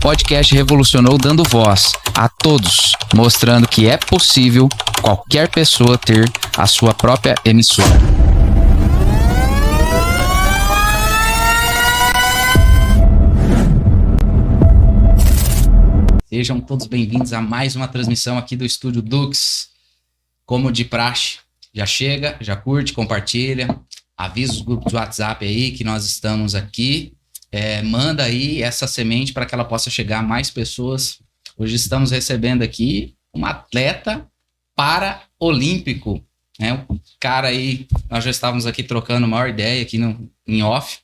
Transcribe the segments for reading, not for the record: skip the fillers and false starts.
podcast revolucionou dando voz a todos, mostrando que é possível qualquer pessoa ter a sua própria emissora. Sejam todos bem-vindos a mais uma transmissão aqui do Estúdio Dux. Como de praxe, já chega, já curte, compartilha, avisa os grupos do WhatsApp aí que nós estamos aqui. Manda aí essa semente para que ela possa chegar a mais pessoas. Hoje estamos recebendo aqui um atleta paraolímpico, né? Um cara aí, nós já estávamos aqui trocando maior ideia aqui em off,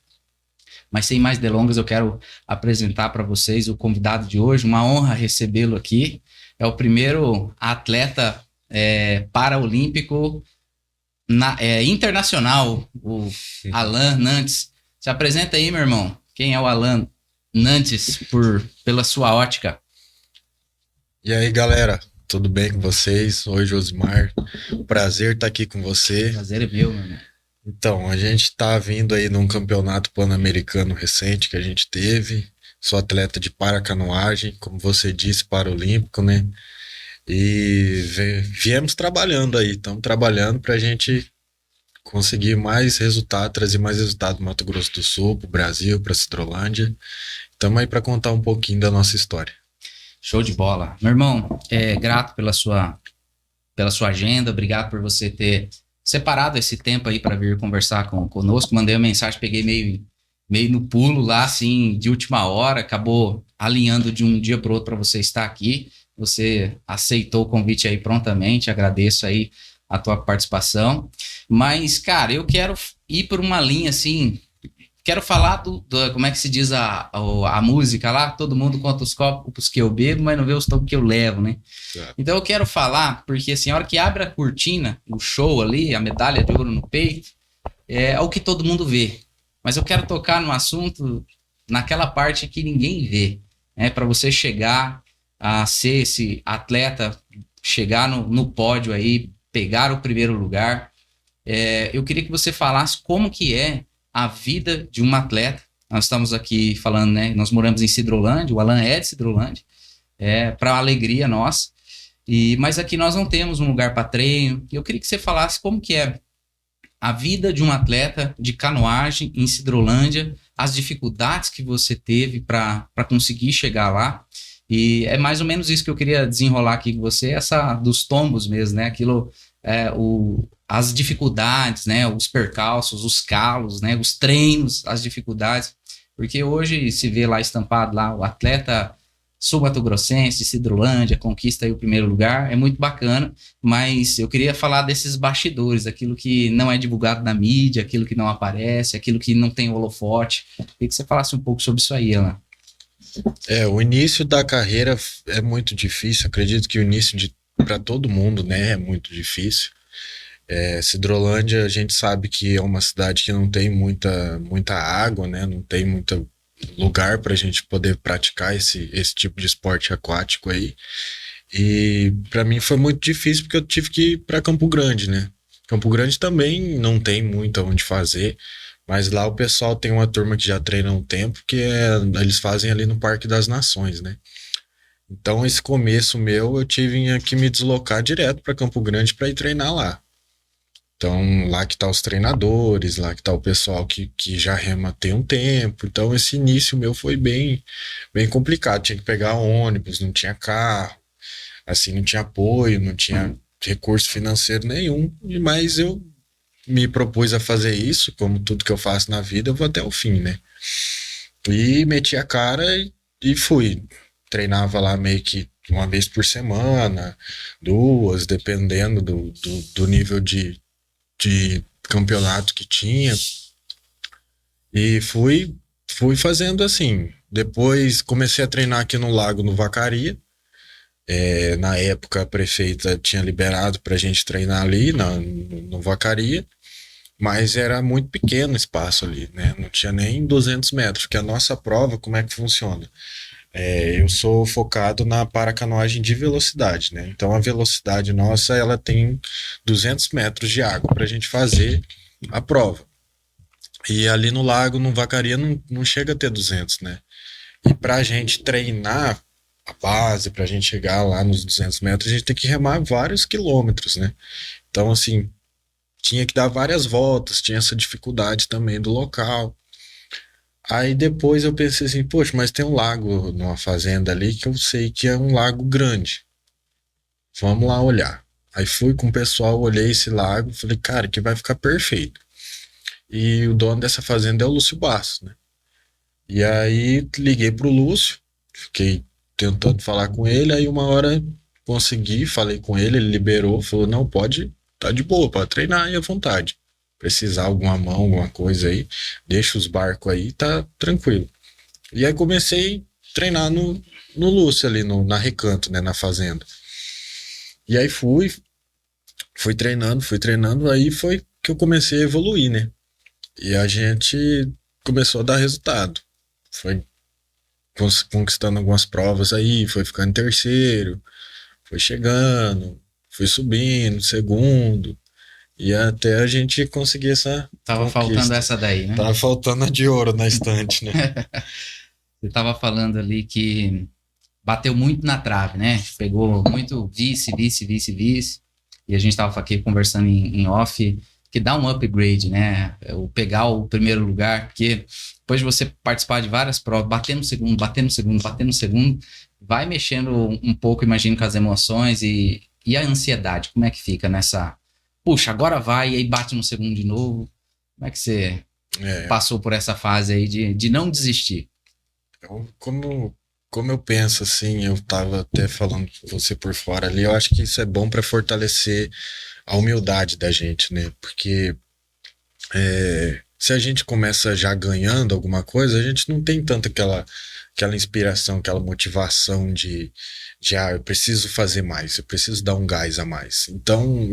mas sem mais delongas eu quero apresentar para vocês o convidado de hoje. Uma honra recebê-lo aqui. É o primeiro atleta paraolímpico internacional, o Alan Nantes. Se apresenta aí, meu irmão. Quem é o Alan Nantes pela sua ótica? E aí, galera, tudo bem com vocês? Oi, Josimar. Prazer estar aqui com você. Prazer é meu, meu irmão. Então, a gente está vindo aí num campeonato pan-americano recente que a gente teve. Sou atleta de paracanoagem, como você disse, paralímpico, né? E viemos trabalhando aí, estamos trabalhando para a gente conseguir mais resultado, trazer mais resultado do Mato Grosso do Sul, para o Brasil, para a Cidrolândia. Estamos aí para contar um pouquinho da nossa história. Show de bola. Meu irmão, grato pela sua agenda, obrigado por você ter separado esse tempo aí para vir conversar conosco. Mandei uma mensagem, peguei meio no pulo lá, assim, de última hora, acabou alinhando de um dia para o outro para você estar aqui. Você aceitou o convite aí prontamente, agradeço aí a tua participação. Mas, cara, eu quero ir por uma linha assim, quero falar do como é que se diz a música lá, todo mundo conta os copos que eu bebo, mas não vê os tocos que eu levo, né? É. Então eu quero falar, porque assim, a hora que abre a cortina, o show ali, a medalha de ouro no peito, é o que todo mundo vê. Mas eu quero tocar no assunto, naquela parte que ninguém vê, né? Para você chegar a ser esse atleta, chegar no pódio aí, pegar o primeiro lugar. Eu queria que você falasse como que é a vida de um atleta. Nós estamos aqui falando, né? Nós moramos em Cidrolândia, o Alan é de Cidrolândia, para alegria nossa. Mas aqui nós não temos um lugar para treino. Eu queria que você falasse como que é a vida de um atleta de canoagem em Cidrolândia, as dificuldades que você teve para conseguir chegar lá. E é mais ou menos isso que eu queria desenrolar aqui com você, essa dos tombos mesmo, né? Aquilo, as dificuldades, né? Os percalços, os calos, né? Os treinos, as dificuldades. Porque hoje se vê lá estampado lá o atleta sul-mato-grossense, Cidrolândia, conquista aí o primeiro lugar, é muito bacana, mas eu queria falar desses bastidores, aquilo que não é divulgado na mídia, aquilo que não aparece, aquilo que não tem holofote. Queria que você falasse um pouco sobre isso aí, Alan. O início da carreira é muito difícil, acredito que o início para todo mundo, né, é muito difícil. Cidrolândia, a gente sabe que é uma cidade que não tem muita água, né, não tem muito lugar para a gente poder praticar esse tipo de esporte aquático aí. E para mim foi muito difícil porque eu tive que ir para Campo Grande, né. Campo Grande também não tem muito onde fazer. Mas lá o pessoal tem uma turma que já treina há um tempo, que eles fazem ali no Parque das Nações, né? Então esse começo meu, eu tive que me deslocar direto para Campo Grande para ir treinar lá. Então lá que tá os treinadores, lá que tá o pessoal que já rema tem um tempo. Então esse início meu foi bem complicado. Tinha que pegar ônibus, não tinha carro, assim, não tinha apoio, não tinha recurso financeiro nenhum. Mas eu me propus a fazer isso, como tudo que eu faço na vida, eu vou até o fim, né? E meti a cara e fui. Treinava lá meio que uma vez por semana, 2, dependendo do nível de campeonato que tinha. E fui fazendo assim. Depois comecei a treinar aqui no Lago, no Vacaria. Na época a prefeita tinha liberado pra gente treinar ali no Vacaria, mas era muito pequeno o espaço ali, né? Não tinha nem 200 metros, porque a nossa prova, como é que funciona? Eu sou focado na paracanoagem de velocidade, né? Então a velocidade nossa, ela tem 200 metros de água pra gente fazer a prova. E ali no lago, no Vacaria, não chega a ter 200, né? E pra gente treinar a base, pra gente chegar lá nos 200 metros, a gente tem que remar vários quilômetros, né? Então, assim, tinha que dar várias voltas, tinha essa dificuldade também do local. Aí depois eu pensei assim, poxa, mas tem um lago numa fazenda ali que eu sei que é um lago grande. Vamos lá olhar. Aí fui com o pessoal, olhei esse lago, falei, cara, que vai ficar perfeito. E o dono dessa fazenda é o Lúcio Bastos, né? E aí liguei pro Lúcio, fiquei tentando falar com ele, aí uma hora consegui, falei com ele, ele liberou, falou, não, pode, tá de boa, pode treinar aí à vontade. Precisar alguma mão, alguma coisa aí, deixa os barcos aí, tá tranquilo. E aí comecei a treinar no Lúcio ali, na Recanto, né, na fazenda. E aí fui treinando, aí foi que eu comecei a evoluir, né? E a gente começou a dar resultado. Foi conquistando algumas provas aí, foi ficando em terceiro, foi chegando, foi subindo, segundo, e até a gente conseguir essa Tava faltando conquista. essa daí, né? Tava faltando a de ouro na estante, né? Você tava falando ali que bateu muito na trave, né? Pegou muito vice, vice, vice, vice. E a gente tava aqui conversando em off, que dá um upgrade, né? O pegar o primeiro lugar, porque depois de você participar de várias provas, bater no segundo, bater no segundo, bater no segundo, vai mexendo um pouco, imagino, com as emoções e a ansiedade. Como é que fica nessa? Puxa, agora vai, e aí bate no segundo de novo. Como é que você É, passou por essa fase aí de não desistir? como eu penso assim, eu tava até falando com você por fora ali, eu acho que isso é bom para fortalecer a humildade da gente, né? Porque se a gente começa já ganhando alguma coisa, a gente não tem tanto aquela inspiração, aquela motivação de eu preciso fazer mais, eu preciso dar um gás a mais. Então,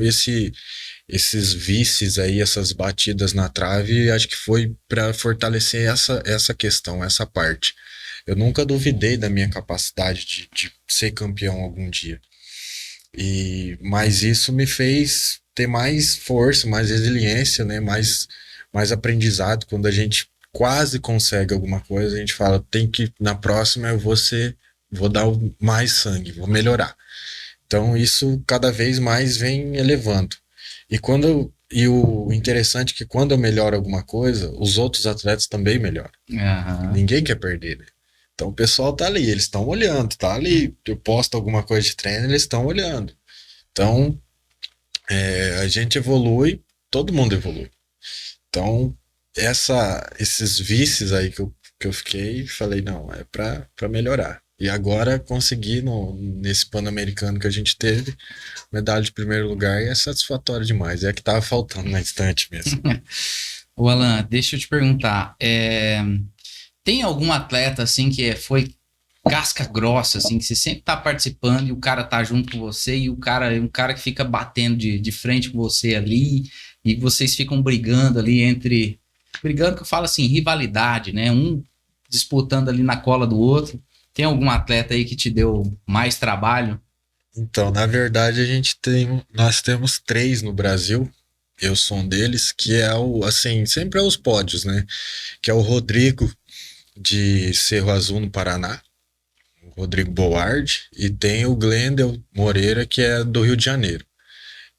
esses vices aí, essas batidas na trave, acho que foi para fortalecer essa questão, essa parte. Eu nunca duvidei da minha capacidade de ser campeão algum dia. Mas isso me fez ter mais força, mais resiliência, né? Mais aprendizado. Quando a gente quase consegue alguma coisa, a gente fala, tem que, na próxima vou dar mais sangue, vou melhorar. Então isso cada vez mais vem elevando. E o interessante é que quando eu melhoro alguma coisa, os outros atletas também melhoram. Aham. Ninguém quer perder, né? Então o pessoal tá ali, eles estão olhando, tá ali. Eu posto alguma coisa de treino, eles estão olhando. Então a gente evolui, todo mundo evolui. Então esses vícios aí que eu fiquei, falei, não, é pra melhorar. E agora consegui nesse Pan-Americano que a gente teve, medalha de primeiro lugar, e é satisfatório demais. É que tava faltando na estante mesmo. Ô, Alan, deixa eu te perguntar, tem algum atleta assim que foi casca grossa, assim, que você sempre tá participando e o cara tá junto com você e o cara é um cara que fica batendo de frente com você ali e vocês ficam brigando ali brigando que eu falo assim, rivalidade, né? Um disputando ali na cola do outro. Tem algum atleta aí que te deu mais trabalho? Então, na verdade, nós temos três no Brasil. Eu sou um deles, que é assim, sempre é os pódios, né? Que é o Rodrigo de Cerro Azul, no Paraná, o Rodrigo Board, e tem o Glendel Moreira, que é do Rio de Janeiro.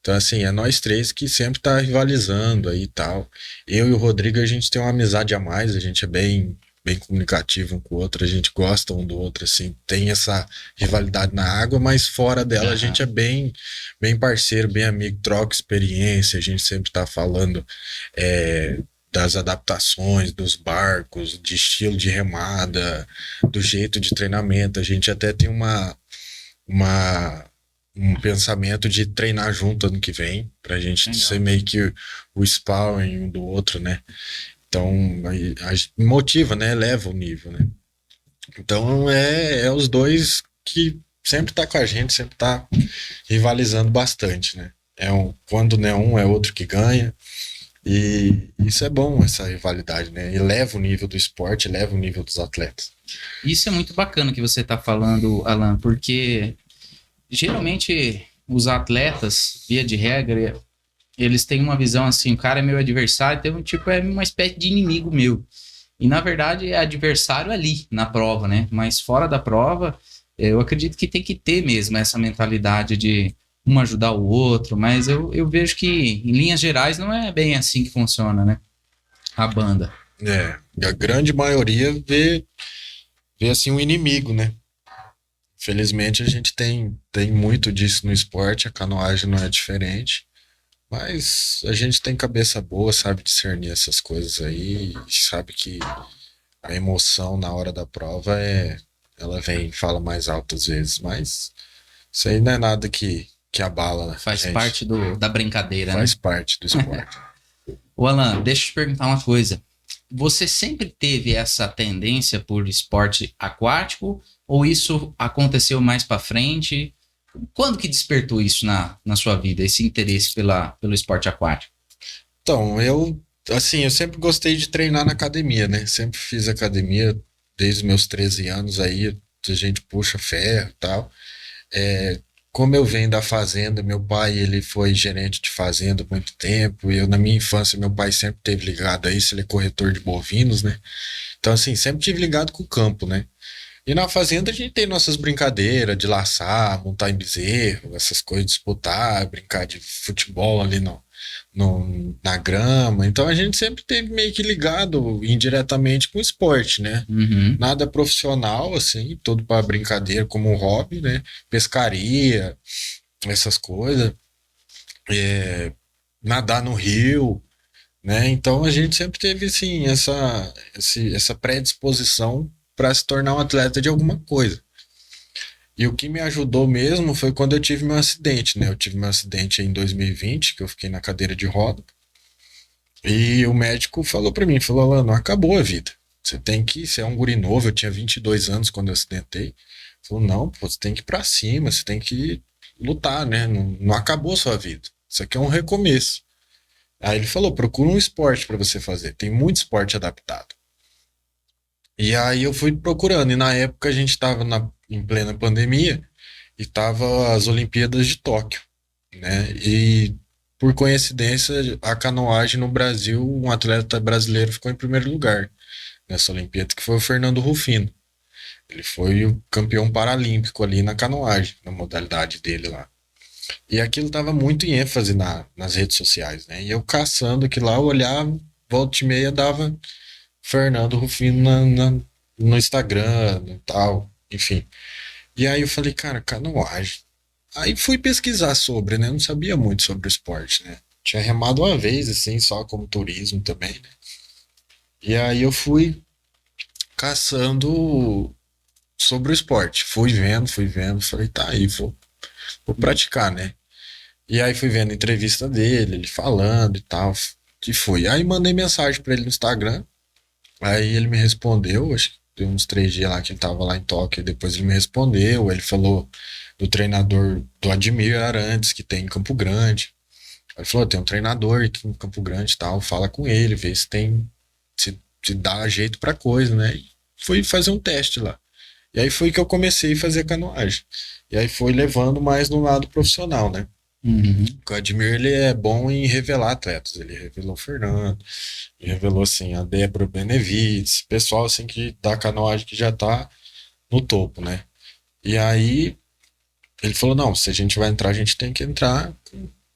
Então, assim, é nós três que sempre tá rivalizando aí e tal. Eu e o Rodrigo, a gente tem uma amizade a mais, a gente é bem comunicativo um com o outro, a gente gosta um do outro, assim, tem essa rivalidade na água, mas fora dela a gente é bem parceiro, bem amigo, troca experiência, a gente sempre tá falando das adaptações, dos barcos, de estilo de remada, do jeito de treinamento, a gente até tem uma um pensamento de treinar junto ano que vem, pra gente Legal. ser meio que o sparring um do outro, né? Então, motiva, né? Eleva o nível, né? Então, é os dois que sempre tá com a gente, sempre tá rivalizando bastante, né? Quando não é um, é outro que ganha. E isso é bom, essa rivalidade, né? Eleva o nível do esporte, eleva o nível dos atletas. Isso é muito bacana que você tá falando, Alan, porque geralmente os atletas, via de regra, eles têm uma visão assim, o cara é meu adversário, então tipo é uma espécie de inimigo meu. E na verdade é adversário ali na prova, né? Mas fora da prova, eu acredito que tem que ter mesmo essa mentalidade de um ajudar o outro, mas eu vejo que em linhas gerais não é bem assim que funciona, né? A banda. A grande maioria vê assim um inimigo, né? Felizmente a gente tem muito disso no esporte, a canoagem não é diferente, mas a gente tem cabeça boa, sabe discernir essas coisas aí, e sabe que a emoção na hora da prova ela vem, fala mais alto às vezes, mas isso aí não é nada que abala a Faz gente, parte da brincadeira, né? faz parte do esporte. Ô Alan, deixa eu te perguntar uma coisa. Você sempre teve essa tendência por esporte aquático ou isso aconteceu mais pra frente? Quando que despertou isso na sua vida, esse interesse pelo esporte aquático? Então, eu sempre gostei de treinar na academia, né? Sempre fiz academia desde os meus 13 anos aí, a gente puxa ferro e tal. É, como eu venho da fazenda, meu pai, ele foi gerente de fazenda há muito tempo, e eu na minha infância, meu pai sempre teve ligado a isso, ele é corretor de bovinos, né? Então, assim, sempre tive ligado com o campo, né? E na fazenda a gente tem nossas brincadeiras de laçar, montar em bezerro, essas coisas, disputar, brincar de futebol ali na grama. Então a gente sempre teve meio que ligado indiretamente com o esporte, né? Uhum. Nada profissional, assim, tudo para brincadeira, como um hobby, né? Pescaria, essas coisas. Nadar no rio, né? Então a gente sempre teve, assim, essa predisposição para se tornar um atleta de alguma coisa. E o que me ajudou mesmo foi quando eu tive meu acidente, né? Eu tive meu acidente em 2020, que eu fiquei na cadeira de roda. E o médico falou pra mim, falou, Alan, não acabou a vida. Você é um guri novo, eu tinha 22 anos quando eu acidentei. Falou, não, pô, você tem que ir pra cima, você tem que lutar, né? Não, não acabou a sua vida. Isso aqui é um recomeço. Aí ele falou, procura um esporte pra você fazer. Tem muito esporte adaptado. E aí eu fui procurando, e na época a gente estava em plena pandemia e tava as Olimpíadas de Tóquio, né? E por coincidência, a canoagem no Brasil, um atleta brasileiro ficou em primeiro lugar nessa Olimpíada, que foi o Fernando Rufino. Ele foi o campeão paralímpico ali na canoagem, na modalidade dele lá. E aquilo tava muito em ênfase nas redes sociais, né? E eu caçando aquilo lá, eu olhava, volta e meia dava Fernando Rufino no Instagram e tal, enfim. E aí eu falei, cara, canoagem. Aí fui pesquisar sobre, né? Eu não sabia muito sobre o esporte, né? Tinha remado uma vez, assim, só como turismo também, né? E aí eu fui caçando sobre o esporte. Fui vendo, falei, tá aí, vou praticar, né? E aí fui vendo a entrevista dele, ele falando e tal, que foi. Aí mandei mensagem pra ele no Instagram. Aí ele me respondeu, acho que deu uns 3 dias lá que ele tava lá em Tóquio, e depois ele me respondeu, ele falou do treinador do Admir Arantes, que tem em Campo Grande. Ele falou, tem um treinador aqui em Campo Grande e tal, fala com ele, vê se dá jeito pra coisa, né? E fui fazer um teste lá. E aí foi que eu comecei a fazer canoagem. E aí foi levando mais no lado profissional, né? Uhum. O Admir, ele é bom em revelar atletas. Ele revelou o Fernando, ele revelou, assim, a Débora Benevides, pessoal, assim, que da canoagem que já tá no topo, né? E aí, ele falou, não, se a gente vai entrar, a gente tem que entrar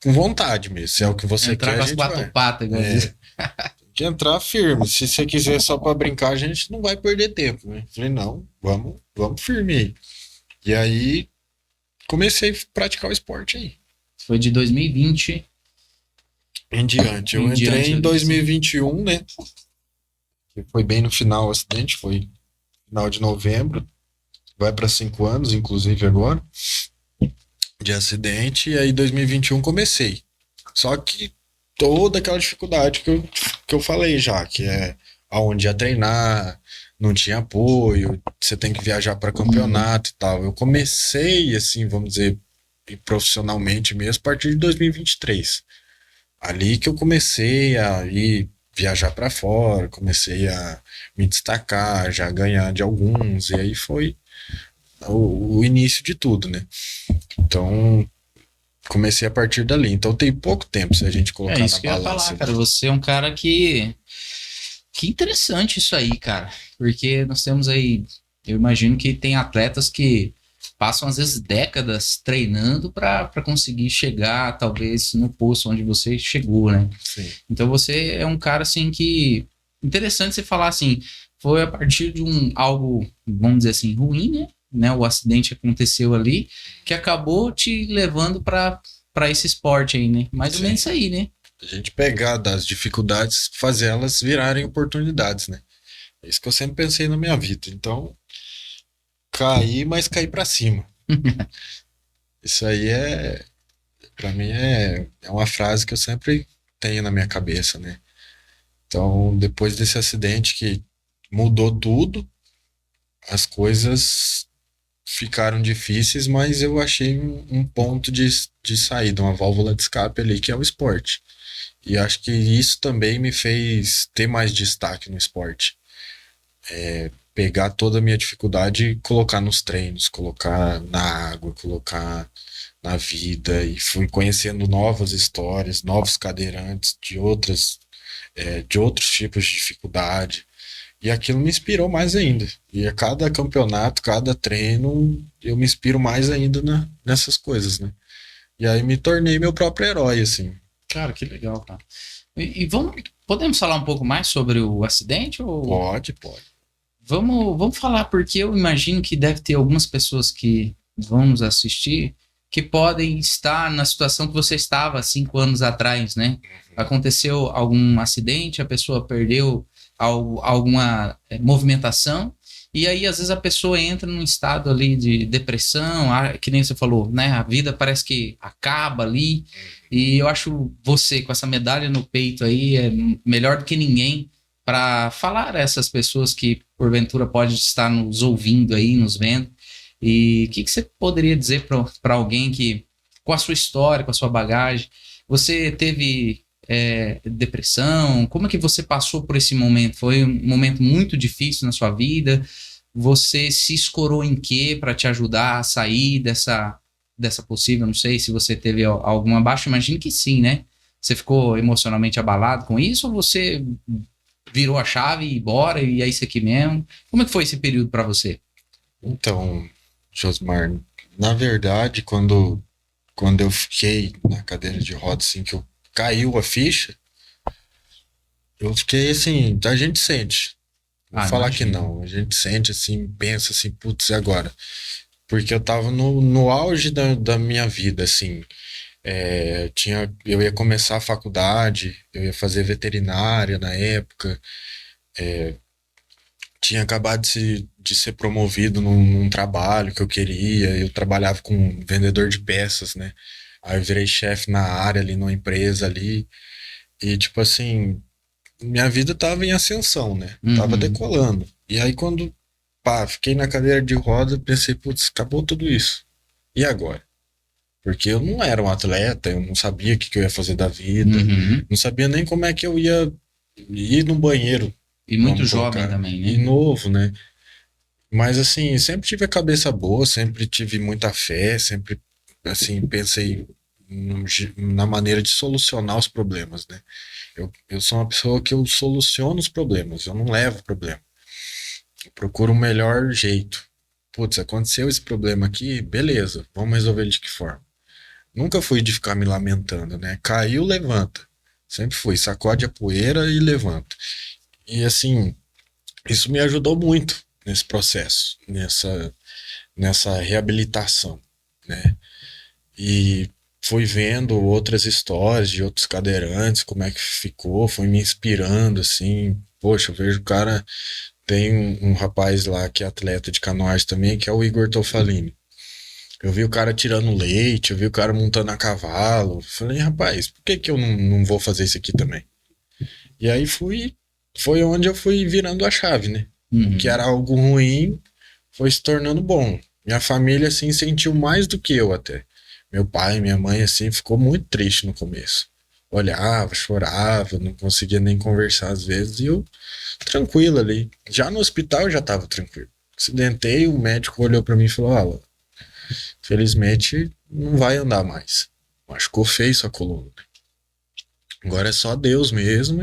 com vontade mesmo. Se é o que você Entrar quer, com a as gente quatro vai. patas, igual diz. Tem que entrar firme. Se você quiser só pra brincar, a gente não vai perder tempo, né? Falei, não, vamos firme aí. E aí, comecei a praticar o esporte aí. Foi de 2020 Em diante. Eu em entrei diante em ali. 2021, né? Que foi bem no final o acidente, foi final de novembro. Vai para 5 anos, inclusive agora, de acidente. E aí, 2021, comecei. Só que toda aquela dificuldade que eu falei já, que é aonde ia treinar, não tinha apoio, você tem que viajar para campeonato e tal. Eu comecei, assim, vamos dizer, profissionalmente mesmo, a partir de 2023. Ali que eu comecei a ir viajar para fora, comecei a me destacar, já ganhar de alguns, e aí foi o início de tudo, né? Então, comecei a partir dali. Então, tem pouco tempo se a gente É colocar na isso que eu ia balança falar, ali. cara. Você é um cara que Que interessante isso aí, cara. Porque nós temos aí, eu imagino que tem atletas que passam às vezes décadas treinando para conseguir chegar, talvez, no posto onde você chegou, né? Sim. Então você é um cara assim que interessante você falar assim, foi a partir de algo, vamos dizer assim, ruim, né? O acidente aconteceu ali que acabou te levando para esse esporte aí, né? Mais ou Sim. menos isso aí, né? A gente pegar das dificuldades, fazer elas virarem oportunidades, né? É isso que eu sempre pensei na minha vida. Então, cair, mas cair pra cima. Isso aí pra mim é uma frase que eu sempre tenho na minha cabeça, né? Então, depois desse acidente que mudou tudo, as coisas ficaram difíceis, mas eu achei um ponto de saída, uma válvula de escape ali, que é o esporte. E acho que isso também me fez ter mais destaque no esporte. Pegar toda a minha dificuldade e colocar nos treinos, colocar na água, colocar na vida. E fui conhecendo novas histórias, novos cadeirantes de outros tipos de dificuldade. E aquilo me inspirou mais ainda. E a cada campeonato, cada treino, eu me inspiro mais ainda nessas coisas, né? E aí me tornei meu próprio herói, assim. Cara, que legal, cara. E podemos falar um pouco mais sobre o acidente ou Pode, pode. vamos falar porque eu imagino que deve ter algumas pessoas que vão nos assistir que podem estar na situação que você estava há 5 anos atrás, né? Aconteceu algum acidente, a pessoa perdeu alguma movimentação e aí às vezes a pessoa entra num estado ali de depressão, que nem você falou, né? A vida parece que acaba ali. E eu acho você com essa medalha no peito aí é melhor do que ninguém para falar a essas pessoas que porventura pode estar nos ouvindo aí, nos vendo. E o que você poderia dizer para alguém que, com a sua história, com a sua bagagem, você teve depressão? Como é que você passou por esse momento? Foi um momento muito difícil na sua vida? Você se escorou em quê para te ajudar a sair dessa possível? Não sei se você teve alguma baixa, imagino que sim, né? Você ficou emocionalmente abalado com isso ou você virou a chave e bora e é isso aqui mesmo? Como é que foi esse período para você? Então, Josmar, na verdade, quando eu fiquei na cadeira de rodas, assim, que eu caiu a ficha, eu fiquei assim, a gente sente. Vou falar que Imagino. não. A gente sente assim, pensa assim, putz, e agora? Porque eu tava no auge da minha vida, assim. Eu ia começar a faculdade, eu ia fazer veterinária na época, tinha acabado de ser promovido num trabalho que eu queria, eu trabalhava com vendedor de peças, né? Aí eu virei chefe na área ali, numa empresa ali, e tipo assim, minha vida tava em ascensão, né? Tava Uhum. decolando. E aí quando, pá, fiquei na cadeira de roda, pensei, putz, acabou tudo isso. E agora? Porque eu não era um atleta, eu não sabia o que eu ia fazer da vida, Uhum. não sabia nem como é que eu ia ir no banheiro, E muito vamos jovem colocar. também, E né? novo, né? Mas assim, sempre tive a cabeça boa, sempre tive muita fé, sempre assim, pensei na maneira de solucionar os problemas, né? Eu sou uma pessoa que eu soluciono os problemas, eu não levo problema. Eu procuro o melhor jeito. Putz, aconteceu esse problema aqui, beleza, vamos resolver ele de que forma? Nunca fui de ficar me lamentando, né? Caiu, levanta. Sempre fui, sacode a poeira e levanta. E assim, isso me ajudou muito nesse processo, nessa reabilitação, né? E fui vendo outras histórias de outros cadeirantes, como é que ficou, foi me inspirando, assim. Poxa, eu vejo o cara. Tem um rapaz lá que é atleta de canoagem também, que é o Igor Tofalini. Eu vi o cara tirando leite, eu vi o cara montando a cavalo. Falei, rapaz, por que eu não vou fazer isso aqui também? E aí foi onde eu fui virando a chave, né? O que Uhum. era algo ruim foi se tornando bom. Minha família, assim, sentiu mais do que eu até. Meu pai, minha mãe, assim, ficou muito triste no começo. Olhava, chorava, não conseguia nem conversar às vezes, e eu tranquilo ali. Já no hospital eu já tava tranquilo. Acidentei, o médico olhou para mim e falou: "Ah, felizmente não vai andar mais. Machucou feio sua coluna. Agora é só Deus mesmo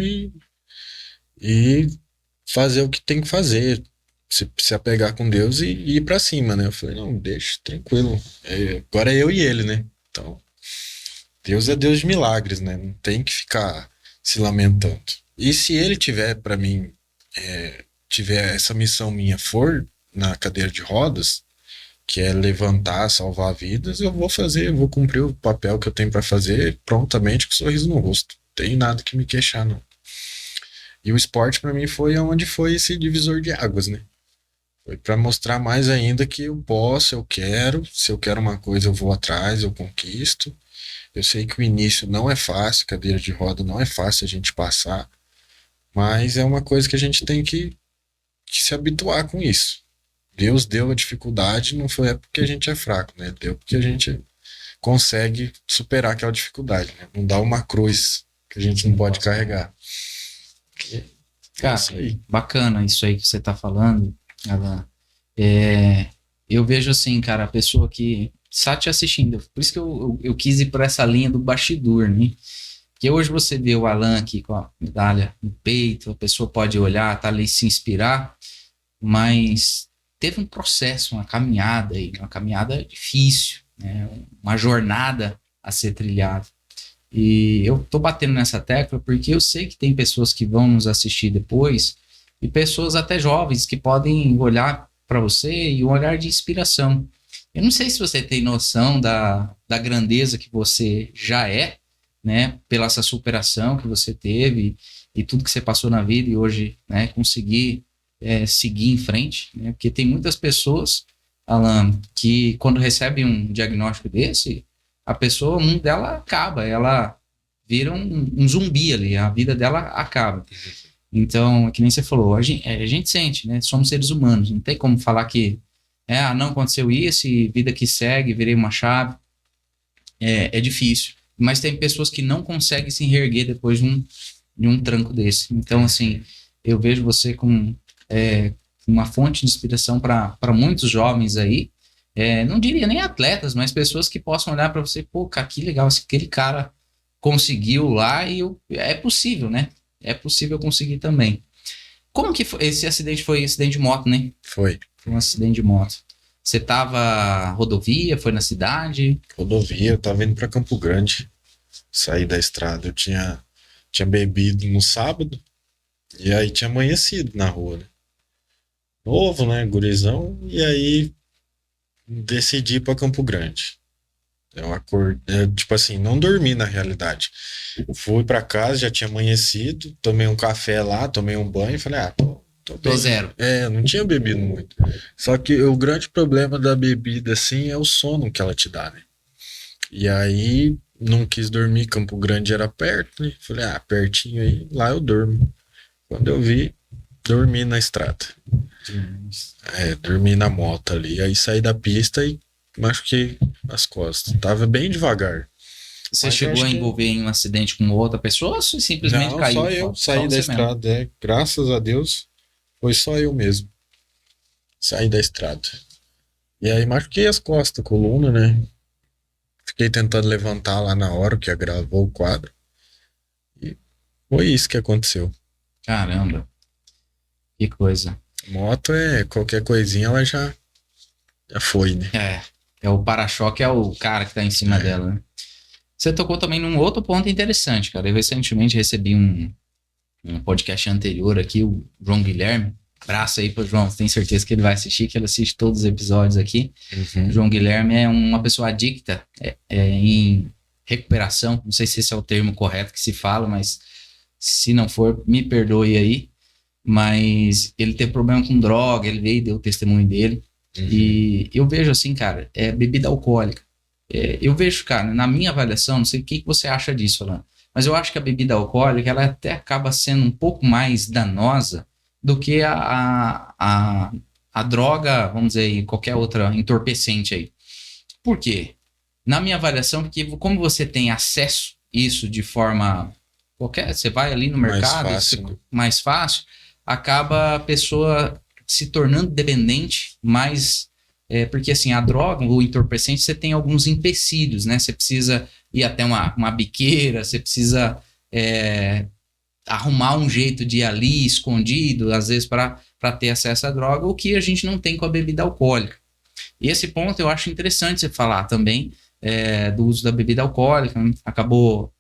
e fazer o que tem que fazer. Se apegar com Deus e ir pra cima, né? Eu falei, não, deixa, tranquilo. Agora é eu e ele, né? Então, Deus é Deus de milagres, né? Não tem que ficar se lamentando. E se ele tiver pra mim, tiver essa missão minha for na cadeira de rodas, que é levantar, salvar vidas, eu vou fazer, eu vou cumprir o papel que eu tenho pra fazer prontamente com um sorriso no rosto. Não tem nada que me queixar, não. E o esporte pra mim foi onde foi esse divisor de águas, né? Foi para mostrar mais ainda que eu posso, eu quero. Se eu quero uma coisa, eu vou atrás, eu conquisto. Eu sei que o início não é fácil, cadeira de roda não é fácil a gente passar, mas é uma coisa que a gente tem que se habituar com isso. Deus deu a dificuldade, não foi porque a gente é fraco, né? Deu porque a gente consegue superar aquela dificuldade, né? Não dá uma cruz que a gente não pode carregar. Cara, isso aí. bacana isso aí que você tá falando, Alan. Eu vejo assim, cara, a pessoa que está te assistindo. Por isso que eu quis ir por essa linha do bastidor, né? Porque hoje você vê o Alan aqui com a medalha no peito, a pessoa pode olhar, tá ali se inspirar, mas teve um processo, uma caminhada aí, uma caminhada difícil, né? Uma jornada a ser trilhada. E eu tô batendo nessa tecla porque eu sei que tem pessoas que vão nos assistir depois e pessoas até jovens que podem olhar para você e um olhar de inspiração. Eu não sei se você tem noção da grandeza que você já é, né? Pela essa superação que você teve e tudo que você passou na vida e hoje, né, conseguir seguir em frente, né? Porque tem muitas pessoas, Alan, que quando recebem um diagnóstico desse, a pessoa, o mundo dela acaba, ela vira um zumbi ali, a vida dela acaba. Então, é que nem você falou, a gente sente, né? Somos seres humanos, não tem como falar que não aconteceu isso e vida que segue, virei uma chave. É difícil. Mas tem pessoas que não conseguem se reerguer depois de um tranco desse. Então, assim, eu vejo você com uma fonte de inspiração para muitos jovens aí, não diria nem atletas, mas pessoas que possam olhar para você, pô, cara, que legal, aquele cara conseguiu lá e é possível, né? É possível conseguir também. Como que foi? Esse acidente foi acidente de moto, né? Foi. Foi um acidente de moto. Você tava rodovia, foi na cidade? Rodovia, eu tava indo pra Campo Grande. Saí da estrada, eu tinha bebido no sábado e aí tinha amanhecido na rua, né? Novo, né? Gurizão. E aí decidi ir pra Campo Grande. Eu acordei, tipo assim, não dormi na realidade. Fui pra casa, já tinha amanhecido, tomei um café lá, tomei um banho e falei, tô Tô bem. zero. Eu não tinha bebido muito. Só que o grande problema da bebida, assim, é o sono que ela te dá, né? E aí, não quis dormir, Campo Grande era perto, né? Falei, pertinho aí, lá eu durmo. Quando eu vi, dormi na estrada. Dormi na moto ali. Aí saí da pista e machuquei as costas. Tava bem devagar. Você Mas chegou acho a que- envolver em um acidente com outra pessoa ou você simplesmente Não, caiu? só eu Só saí da você mesmo. estrada. Graças a Deus, foi só eu mesmo. Saí da estrada. E aí machuquei as costas, coluna, né? Fiquei tentando levantar lá na hora que agravou o quadro. E foi isso que aconteceu. Caramba, que coisa. Moto qualquer coisinha, ela já foi, né? O para-choque é o cara que tá em cima dela, né? Você tocou também num outro ponto interessante, cara. Eu recentemente recebi um podcast anterior aqui, o João Guilherme. Abraço aí pro João, tenho certeza que ele vai assistir, que ele assiste todos os episódios aqui. O João Guilherme é uma pessoa adicta em recuperação. Não sei se esse é o termo correto que se fala, mas se não for, me perdoe aí. Mas ele teve problema com droga, ele veio e deu o testemunho dele. E eu vejo assim, cara, bebida alcoólica. Eu vejo, cara, na minha avaliação, não sei o que você acha disso, Alan, mas eu acho que a bebida alcoólica, ela até acaba sendo um pouco mais danosa do que a droga, vamos dizer aí, qualquer outra entorpecente aí. Por quê? Na minha avaliação, porque como você tem acesso a isso de forma qualquer, você vai ali no mercado, mais fácil, acaba a pessoa se tornando dependente, mais porque assim, a droga, o entorpecente, você tem alguns empecilhos, né? Você precisa ir até uma biqueira, você precisa arrumar um jeito de ir ali escondido, às vezes para ter acesso à droga, o que a gente não tem com a bebida alcoólica. E esse ponto eu acho interessante você falar também do uso da bebida alcoólica, acabou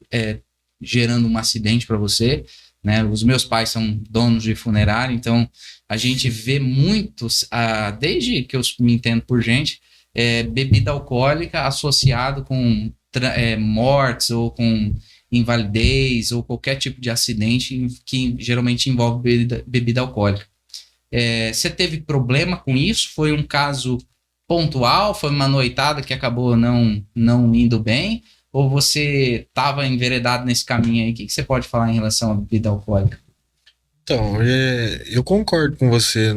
gerando um acidente para você, né? Os meus pais são donos de funerária, então a gente vê muitos, desde que eu me entendo por gente, bebida alcoólica associado com mortes ou com invalidez ou qualquer tipo de acidente que geralmente envolve bebida alcoólica. Você teve problema com isso? Foi um caso pontual? Foi uma noitada que acabou não indo bem? Ou você estava enveredado nesse caminho aí? O que você pode falar em relação à bebida alcoólica? Então, eu concordo com você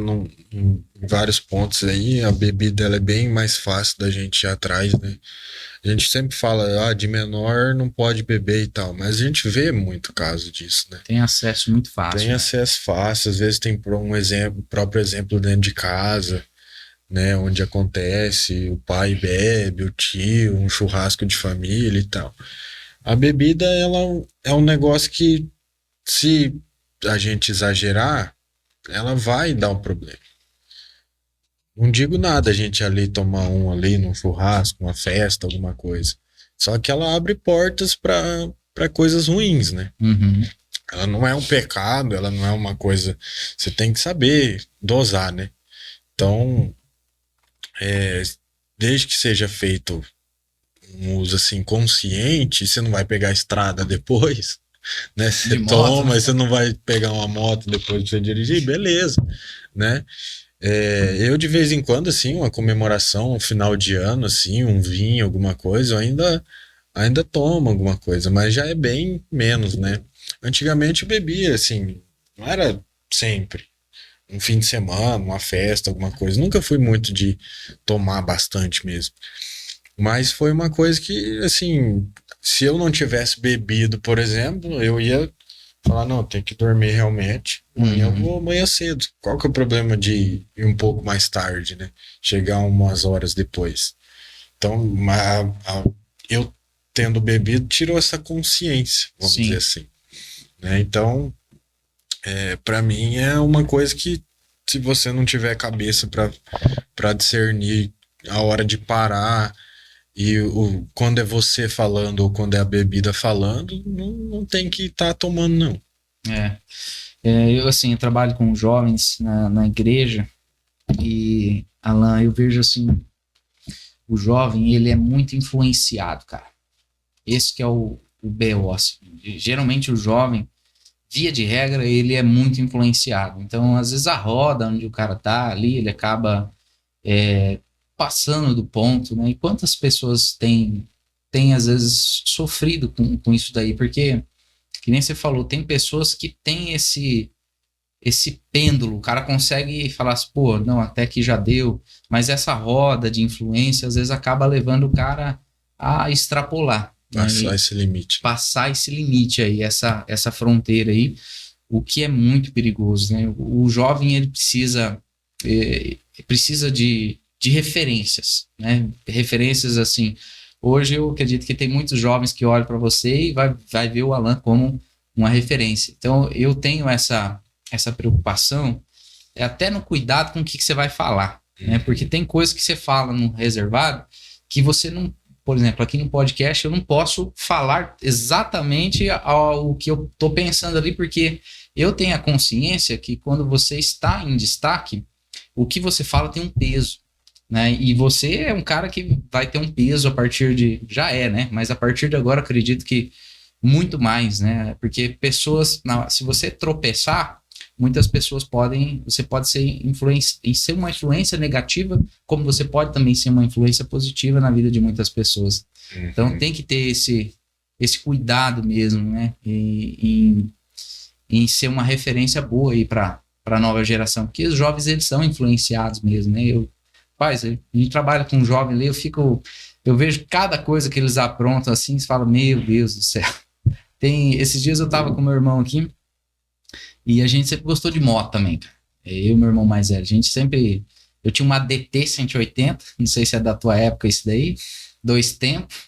em vários pontos aí. A bebida ela é bem mais fácil da gente ir atrás, né? A gente sempre fala, de menor não pode beber e tal, mas a gente vê muito caso disso, né? Tem acesso muito fácil. Tem acesso fácil, às vezes tem próprio exemplo dentro de casa, né? Onde acontece, o pai bebe, o tio, um churrasco de família e tal. A bebida, ela é um negócio que, se a gente exagerar, ela vai dar um problema. Não digo nada a gente ali tomar um ali num churrasco, uma festa, alguma coisa. Só que ela abre portas para coisas ruins, né? Uhum. Ela não é um pecado, ela não é uma coisa. Você tem que saber dosar, né? Então, desde que seja feito um uso assim consciente, você não vai pegar a estrada depois, né? Você toma, né? Você não vai pegar uma moto depois de você dirigir, beleza, né? Eu de vez em quando, assim, uma comemoração, um final de ano, assim, um vinho, alguma coisa, eu ainda tomo alguma coisa, mas já é bem menos, né? Antigamente eu bebia, assim, não era sempre. Um fim de semana, uma festa, alguma coisa. Nunca fui muito de tomar bastante mesmo. Mas foi uma coisa que, assim, se eu não tivesse bebido, por exemplo, eu ia falar, não, tem que dormir realmente. Amanhã eu vou amanhã cedo. Qual que é o problema de ir um pouco mais tarde, né? Chegar umas horas depois. Então, eu tendo bebido, tirou essa consciência, vamos dizer assim. Né? Então, para mim é uma coisa que, se você não tiver cabeça para discernir a hora de parar e quando é você falando ou quando é a bebida falando, não tem que estar tomando, não. Eu, assim, eu trabalho com jovens na igreja e, Alan, eu vejo, assim, o jovem, ele é muito influenciado, cara. Esse que é o BO, assim. Geralmente o jovem, via de regra, ele é muito influenciado. Então, às vezes, a roda onde o cara tá ali, ele acaba passando do ponto, né? E quantas pessoas têm às vezes, sofrido com isso daí? Porque, que nem você falou, tem pessoas que têm esse pêndulo. O cara consegue falar assim, pô, não, até que já deu. Mas essa roda de influência, às vezes, acaba levando o cara a extrapolar. Passar esse limite. Passar esse limite aí, essa fronteira aí, o que é muito perigoso, né? O jovem, ele precisa de referências, né? Referências, assim. Hoje eu acredito que tem muitos jovens que olham para você e vai ver o Alan como uma referência. Então, eu tenho essa preocupação até no cuidado com o que você vai falar, né? Porque tem coisas que você fala no reservado que você não... Por exemplo, aqui no podcast eu não posso falar exatamente o que eu estou pensando ali, porque eu tenho a consciência que quando você está em destaque, o que você fala tem um peso, né? E você é um cara que vai ter um peso a partir de... Já né? Mas a partir de agora acredito que muito mais, né? Porque pessoas... se você tropeçar, muitas pessoas você pode ser uma influência negativa, como você pode também ser uma influência positiva na vida de muitas pessoas. Uhum. Então tem que ter esse cuidado mesmo, né? Em ser uma referência boa aí para a nova geração, porque os jovens, eles são influenciados mesmo, né? A gente trabalha com um jovem ali, eu vejo cada coisa que eles aprontam assim, você fala, meu Deus do céu. Esses dias eu tava com meu irmão aqui, e a gente sempre gostou de moto também, cara. Eu e meu irmão mais velho, a gente sempre... Eu tinha uma DT 180, não sei se é da tua época isso daí, 2 tempos,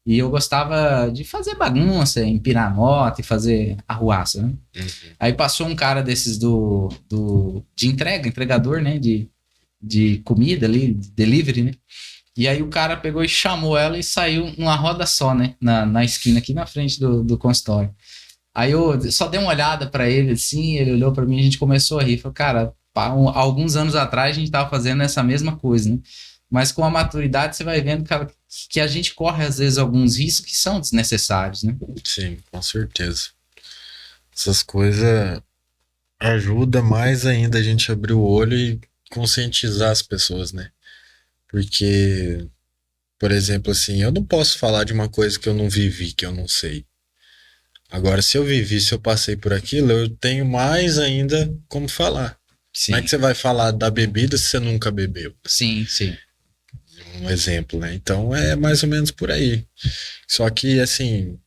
E eu gostava de fazer bagunça, empinar moto e fazer arruaça, né? Aí passou um cara desses de entregador, né? De comida ali, delivery, né? E aí o cara pegou e chamou ela e saiu numa roda só, né? Na esquina aqui na frente do consultório. Aí eu só dei uma olhada pra ele assim, ele olhou pra mim e a gente começou a rir. Falei, cara, alguns anos atrás a gente tava fazendo essa mesma coisa, né? Mas com a maturidade você vai vendo, cara, que a gente corre às vezes alguns riscos que são desnecessários, né? Sim, com certeza. Essas coisas ajudam mais ainda a gente abrir o olho e conscientizar as pessoas, né? Porque, por exemplo, assim, eu não posso falar de uma coisa que eu não vivi, que eu não sei. Agora, se eu vivi, se eu passei por aquilo, eu tenho mais ainda como falar. Como é que Sim, você vai falar da bebida se você nunca bebeu? sim, sim. Um exemplo, né? Então é mais ou menos por aí. Só que, assim,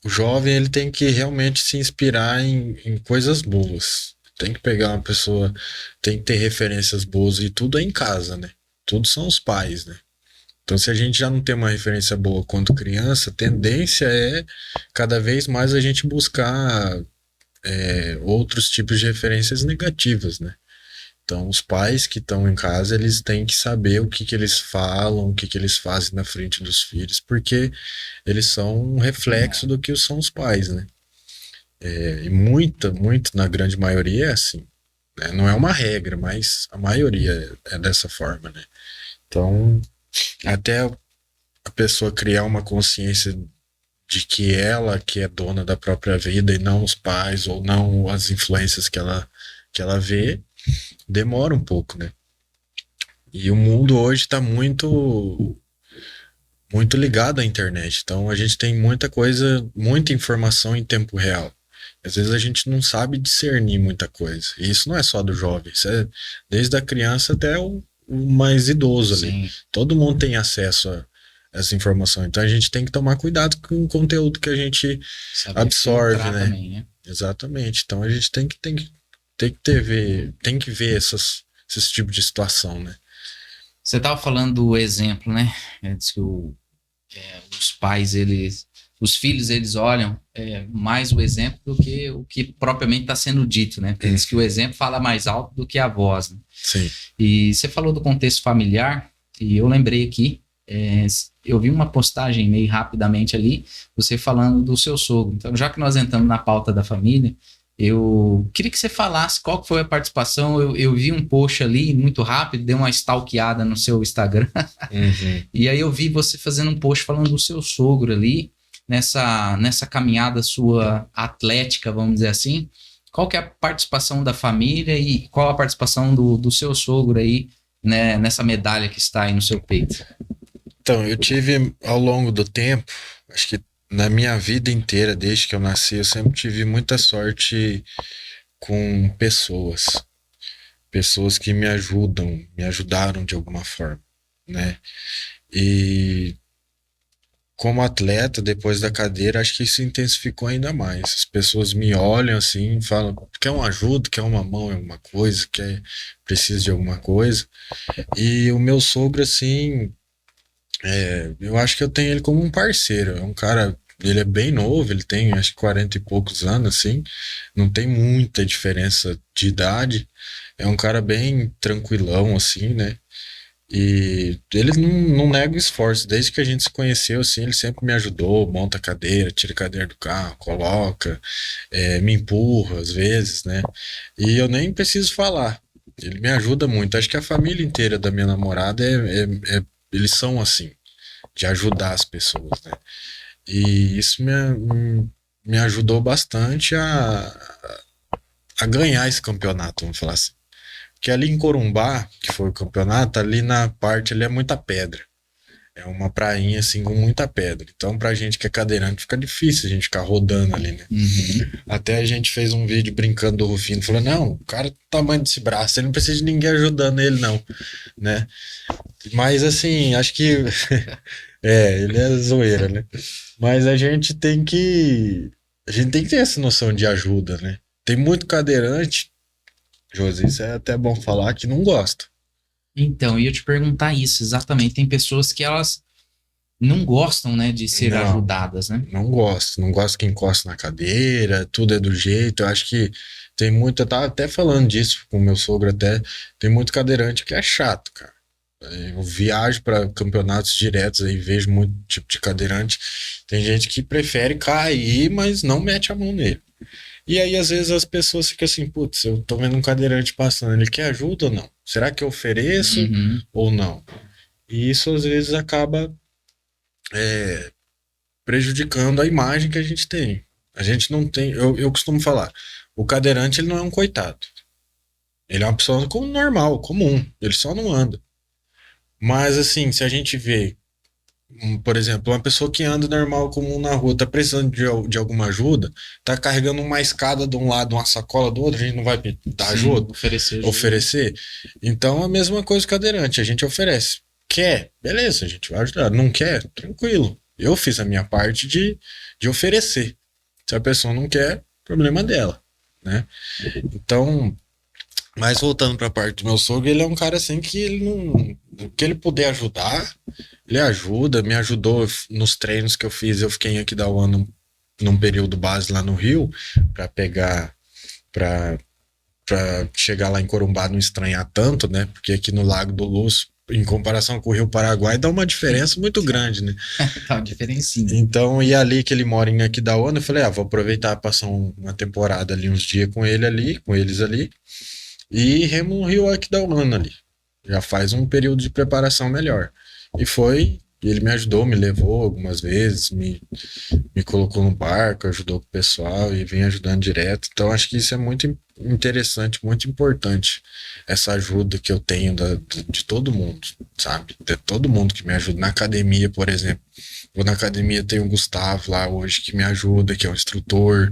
o jovem ele tem que realmente se inspirar em coisas boas. Tem que pegar uma pessoa, tem que ter referências boas e tudo é em casa, né? Tudo são os pais, né? Então, se a gente já não tem uma referência boa quando criança, a tendência é cada vez mais a gente buscar outros tipos de referências negativas, né? Então, os pais que estão em casa, eles têm que saber o que que eles falam, o que que eles fazem na frente dos filhos, porque eles são um reflexo do que são os pais, né? E muito, na grande maioria é assim, né? Não é uma regra, mas a maioria é dessa forma, né? Então, até a pessoa criar uma consciência de que ela que é dona da própria vida e não os pais ou não as influências que ela vê, demora um pouco, né? E o mundo hoje está muito ligado à internet. Então a gente tem muita coisa, muita informação em tempo real. Às vezes a gente não sabe discernir muita coisa. E isso não é só do jovem, isso é desde a criança até o mais idoso ali. Sim. Todo mundo tem acesso a essa informação. Então a gente tem que tomar cuidado com o conteúdo que a gente Saber absorve, filtrar né? também, né? Exatamente. Então a gente tem que ver esses tipos de situação, né? Você estava falando do exemplo, né? Diz que os pais, os filhos, eles olham mais o exemplo do que o que propriamente está sendo dito, né? Porque diz que o exemplo fala mais alto do que a voz, né? Sim. E você falou do contexto familiar, e eu lembrei aqui, eu vi uma postagem meio rapidamente ali, você falando do seu sogro. Então, já que nós entramos na pauta da família, eu queria que você falasse qual que foi a participação. Eu vi um post ali muito rápido, dei uma stalkeada no seu Instagram, Uhum. e aí eu vi você fazendo um post falando do seu sogro ali, nessa caminhada sua atlética, vamos dizer assim. Qual que é a participação da família e qual a participação do seu sogro aí, né, nessa medalha que está aí no seu peito? Então, eu tive ao longo do tempo, acho que na minha vida inteira, desde que eu nasci, eu sempre tive muita sorte com pessoas. Pessoas que me ajudam, me ajudaram de alguma forma, né? E como atleta, depois da cadeira, acho que isso intensificou ainda mais. As pessoas me olham assim, falam, quer uma ajuda, quer uma mão em alguma coisa, precisa de alguma coisa. E o meu sogro, assim, eu acho que eu tenho ele como um parceiro. É um cara, ele é bem novo, ele tem acho que 40 e poucos anos, assim, não tem muita diferença de idade. É um cara bem tranquilão, assim, né? E ele não nega o esforço. Desde que a gente se conheceu, assim, ele sempre me ajudou, monta a cadeira, tira a cadeira do carro, coloca, me empurra às vezes, né? E eu nem preciso falar. Ele me ajuda muito. Acho que a família inteira da minha namorada eles são assim, de ajudar as pessoas, né? E isso me ajudou bastante a ganhar esse campeonato, vamos falar assim. Que ali em Corumbá, que foi o campeonato, ali na parte ali é muita pedra. É uma prainha assim com muita pedra. Então, pra gente que é cadeirante, fica difícil a gente ficar rodando ali, né? Uhum. Até a gente fez um vídeo brincando do Rufino, falou: não, o cara do tamanho desse braço, ele não precisa de ninguém ajudando ele, não, né? Mas assim, acho que. Ele é zoeira, né? Mas a gente tem que. A gente tem que ter essa noção de ajuda, né? Tem muito cadeirante, Josi, isso é até bom falar, que não gosta. Então, eu ia te perguntar isso exatamente. Tem pessoas que elas não gostam, né, de ser Não, ajudadas, né? não gosto que encosta na cadeira, tudo é do jeito. Eu acho que tem muito, eu tava até falando disso com o meu sogro até, tem muito cadeirante que é chato, cara. Eu viajo para campeonatos diretos aí, vejo muito tipo de cadeirante. Tem gente que prefere cair, mas não mete a mão nele. E aí, às vezes, as pessoas ficam assim, putz, eu tô vendo um cadeirante passando, ele quer ajuda ou não? Será que eu ofereço Uhum. ou não? E isso, às vezes, acaba prejudicando a imagem que a gente tem. A gente não tem, eu costumo falar, o cadeirante, ele não é um coitado. Ele é uma pessoa como normal, comum, ele só não anda. Mas, assim, se a gente vê, por exemplo, uma pessoa que anda normal, comum na rua, tá precisando de alguma ajuda, tá carregando uma escada de um lado, uma sacola do outro, a gente não vai dar Sim, ajuda? oferecer ajuda. Oferecer? Então, a mesma coisa com o cadeirante, a gente oferece. Quer? Beleza, a gente vai ajudar. Não quer? Tranquilo. Eu fiz a minha parte de oferecer. Se a pessoa não quer, problema dela, né? Então, mas voltando para a parte do meu sogro, ele é um cara assim que ele não, o que ele puder ajudar, ele ajuda, me ajudou nos treinos que eu fiz, eu fiquei em Aquidauana num período base lá no Rio para pegar para chegar lá em Corumbá não estranhar tanto, né? Porque aqui no Lago do Lúcio, em comparação com o Rio Paraguai, dá uma diferença muito grande, né? Tá, uma diferencinha. Então, e ali que ele mora em Aquidauana, eu falei, vou aproveitar passar uma temporada ali, uns dias com ele ali, com eles ali, e remo no Rio Aquidauana ali. Já faz um período de preparação melhor. E foi, ele me ajudou, me levou algumas vezes, me colocou no barco, ajudou com o pessoal e vem ajudando direto. Então acho que isso é muito interessante, muito importante, essa ajuda que eu tenho de todo mundo, sabe? De todo mundo que me ajuda. Na academia, por exemplo. Vou na academia, tem o Gustavo lá hoje que me ajuda, que é o instrutor,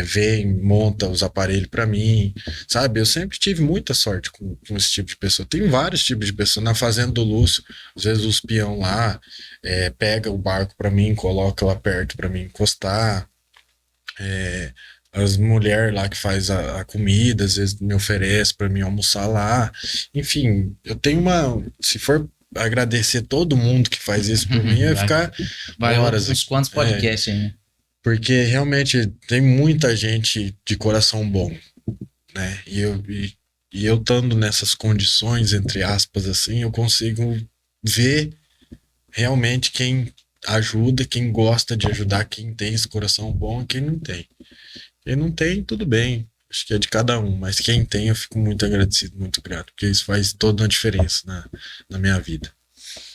vem, monta os aparelhos para mim, sabe? Eu sempre tive muita sorte com esse tipo de pessoa. Tem vários tipos de pessoa. Na Fazenda do Lúcio, às vezes os peão lá pega o barco para mim, coloca lá perto para mim encostar. É, as mulheres lá que faz a comida, às vezes me oferece para mim almoçar lá. Enfim, eu tenho uma. Se for agradecer todo mundo que faz isso por mim, vai ficar Vai horas uns aqui. quantos podcasts aí, né? Porque realmente tem muita gente de coração bom, né? E eu estando nessas condições, entre aspas, assim, eu consigo ver realmente quem ajuda, quem gosta de ajudar, quem tem esse coração bom e quem não tem. Quem não tem, tudo bem. Acho que é de cada um, mas quem tem, eu fico muito agradecido, muito grato, porque isso faz toda uma diferença na minha vida.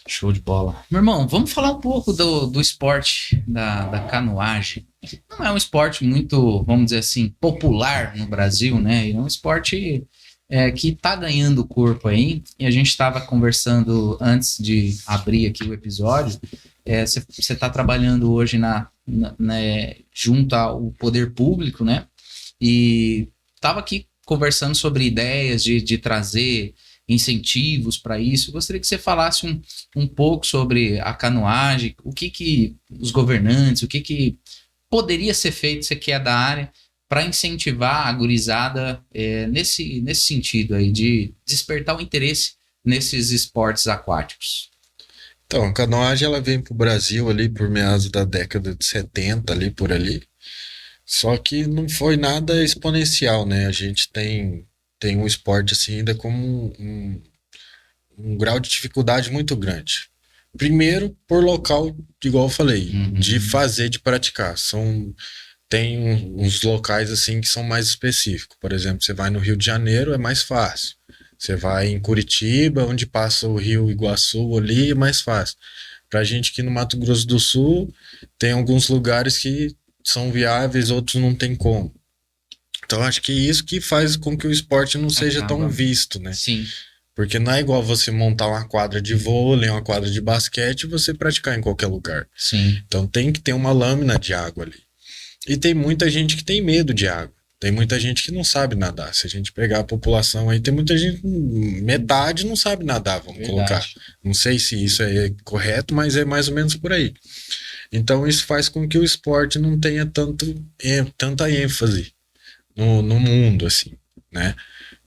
Show de bola. Meu irmão, vamos falar um pouco do esporte da canoagem. Não é um esporte muito, vamos dizer assim, popular no Brasil, né? É um esporte que tá ganhando corpo aí. E a gente estava conversando antes de abrir aqui o episódio. Você está trabalhando hoje junto ao poder público, né? E estava aqui conversando sobre ideias de trazer incentivos para isso. Gostaria que você falasse um pouco sobre a canoagem, o que os governantes, o que poderia ser feito, você que é da área, para incentivar a gurizada nesse sentido aí, de despertar o interesse nesses esportes aquáticos. Então, a canoagem ela vem para o Brasil ali por meados da década de 70, ali por ali. Só que não foi nada exponencial, né? A gente tem um esporte assim ainda como um grau de dificuldade muito grande. Primeiro, por local, igual eu falei, de fazer, de praticar. Tem uns locais assim que são mais específicos. Por exemplo, você vai no Rio de Janeiro, é mais fácil. Você vai em Curitiba, onde passa o Rio Iguaçu ali, é mais fácil. Pra gente aqui no Mato Grosso do Sul, tem alguns lugares que são viáveis, outros não tem como. Então acho que isso que faz com que o esporte não seja tão visto, né? Sim. Porque não é igual você montar uma quadra de vôlei, uma quadra de basquete e você praticar em qualquer lugar. Sim. Então tem que ter uma lâmina de água ali. E tem muita gente que tem medo de água. Tem muita gente que não sabe nadar. Se a gente pegar a população aí, tem muita gente, metade não sabe nadar, vamos colocar. Não sei se isso é correto, mas é mais ou menos por aí. Então isso faz com que o esporte não tenha tanta ênfase no mundo, assim, né?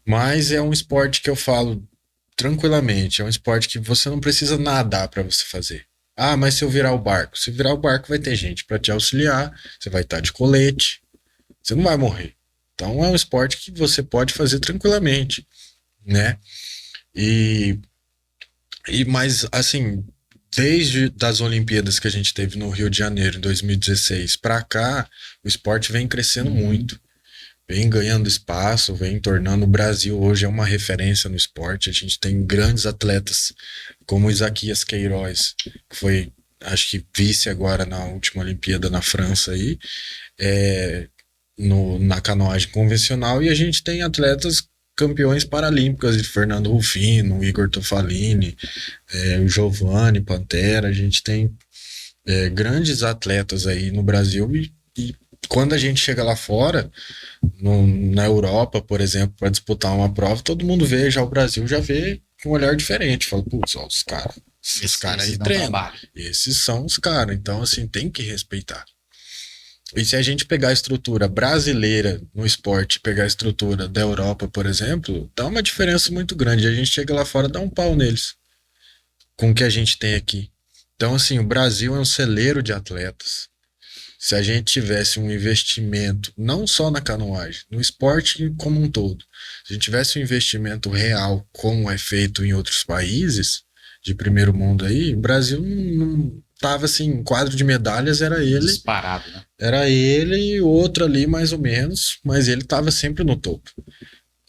Mas é um esporte que eu falo tranquilamente, é um esporte que você não precisa nadar para você fazer. Ah, mas se eu virar o barco? Se virar o barco, vai ter gente para te auxiliar, você vai estar de colete, você não vai morrer. Então é um esporte que você pode fazer tranquilamente, né? E, mas assim, desde das Olimpíadas que a gente teve no Rio de Janeiro em 2016 para cá, o esporte vem crescendo muito, vem ganhando espaço, vem tornando o Brasil hoje é uma referência no esporte. A gente tem grandes atletas como Isaquias Queiroz, que foi, acho que vice agora na última Olimpíada na França aí, é, na canoagem convencional, e a gente tem atletas campeões paralímpicos, de Fernando Rufino, Igor Tofalini, o Giovanni Pantera. A gente tem grandes atletas aí no Brasil, e quando a gente chega lá fora, na Europa, por exemplo, para disputar uma prova, todo mundo vê, já o Brasil já vê com um olhar diferente. Fala, putz, ó, os caras, esses caras aí treinam. Esses são os caras. Então, assim, tem que respeitar. E se a gente pegar a estrutura brasileira no esporte, pegar a estrutura da Europa, por exemplo, dá uma diferença muito grande. A gente chega lá fora, dá um pau neles, com o que a gente tem aqui. Então, assim, o Brasil é um celeiro de atletas. Se a gente tivesse um investimento, não só na canoagem, no esporte como um todo, se a gente tivesse um investimento real, como é feito em outros países de primeiro mundo aí, o Brasil não tava assim, quadro de medalhas era ele. Disparado, né? Era ele e outro ali, mais ou menos, mas ele tava sempre no topo.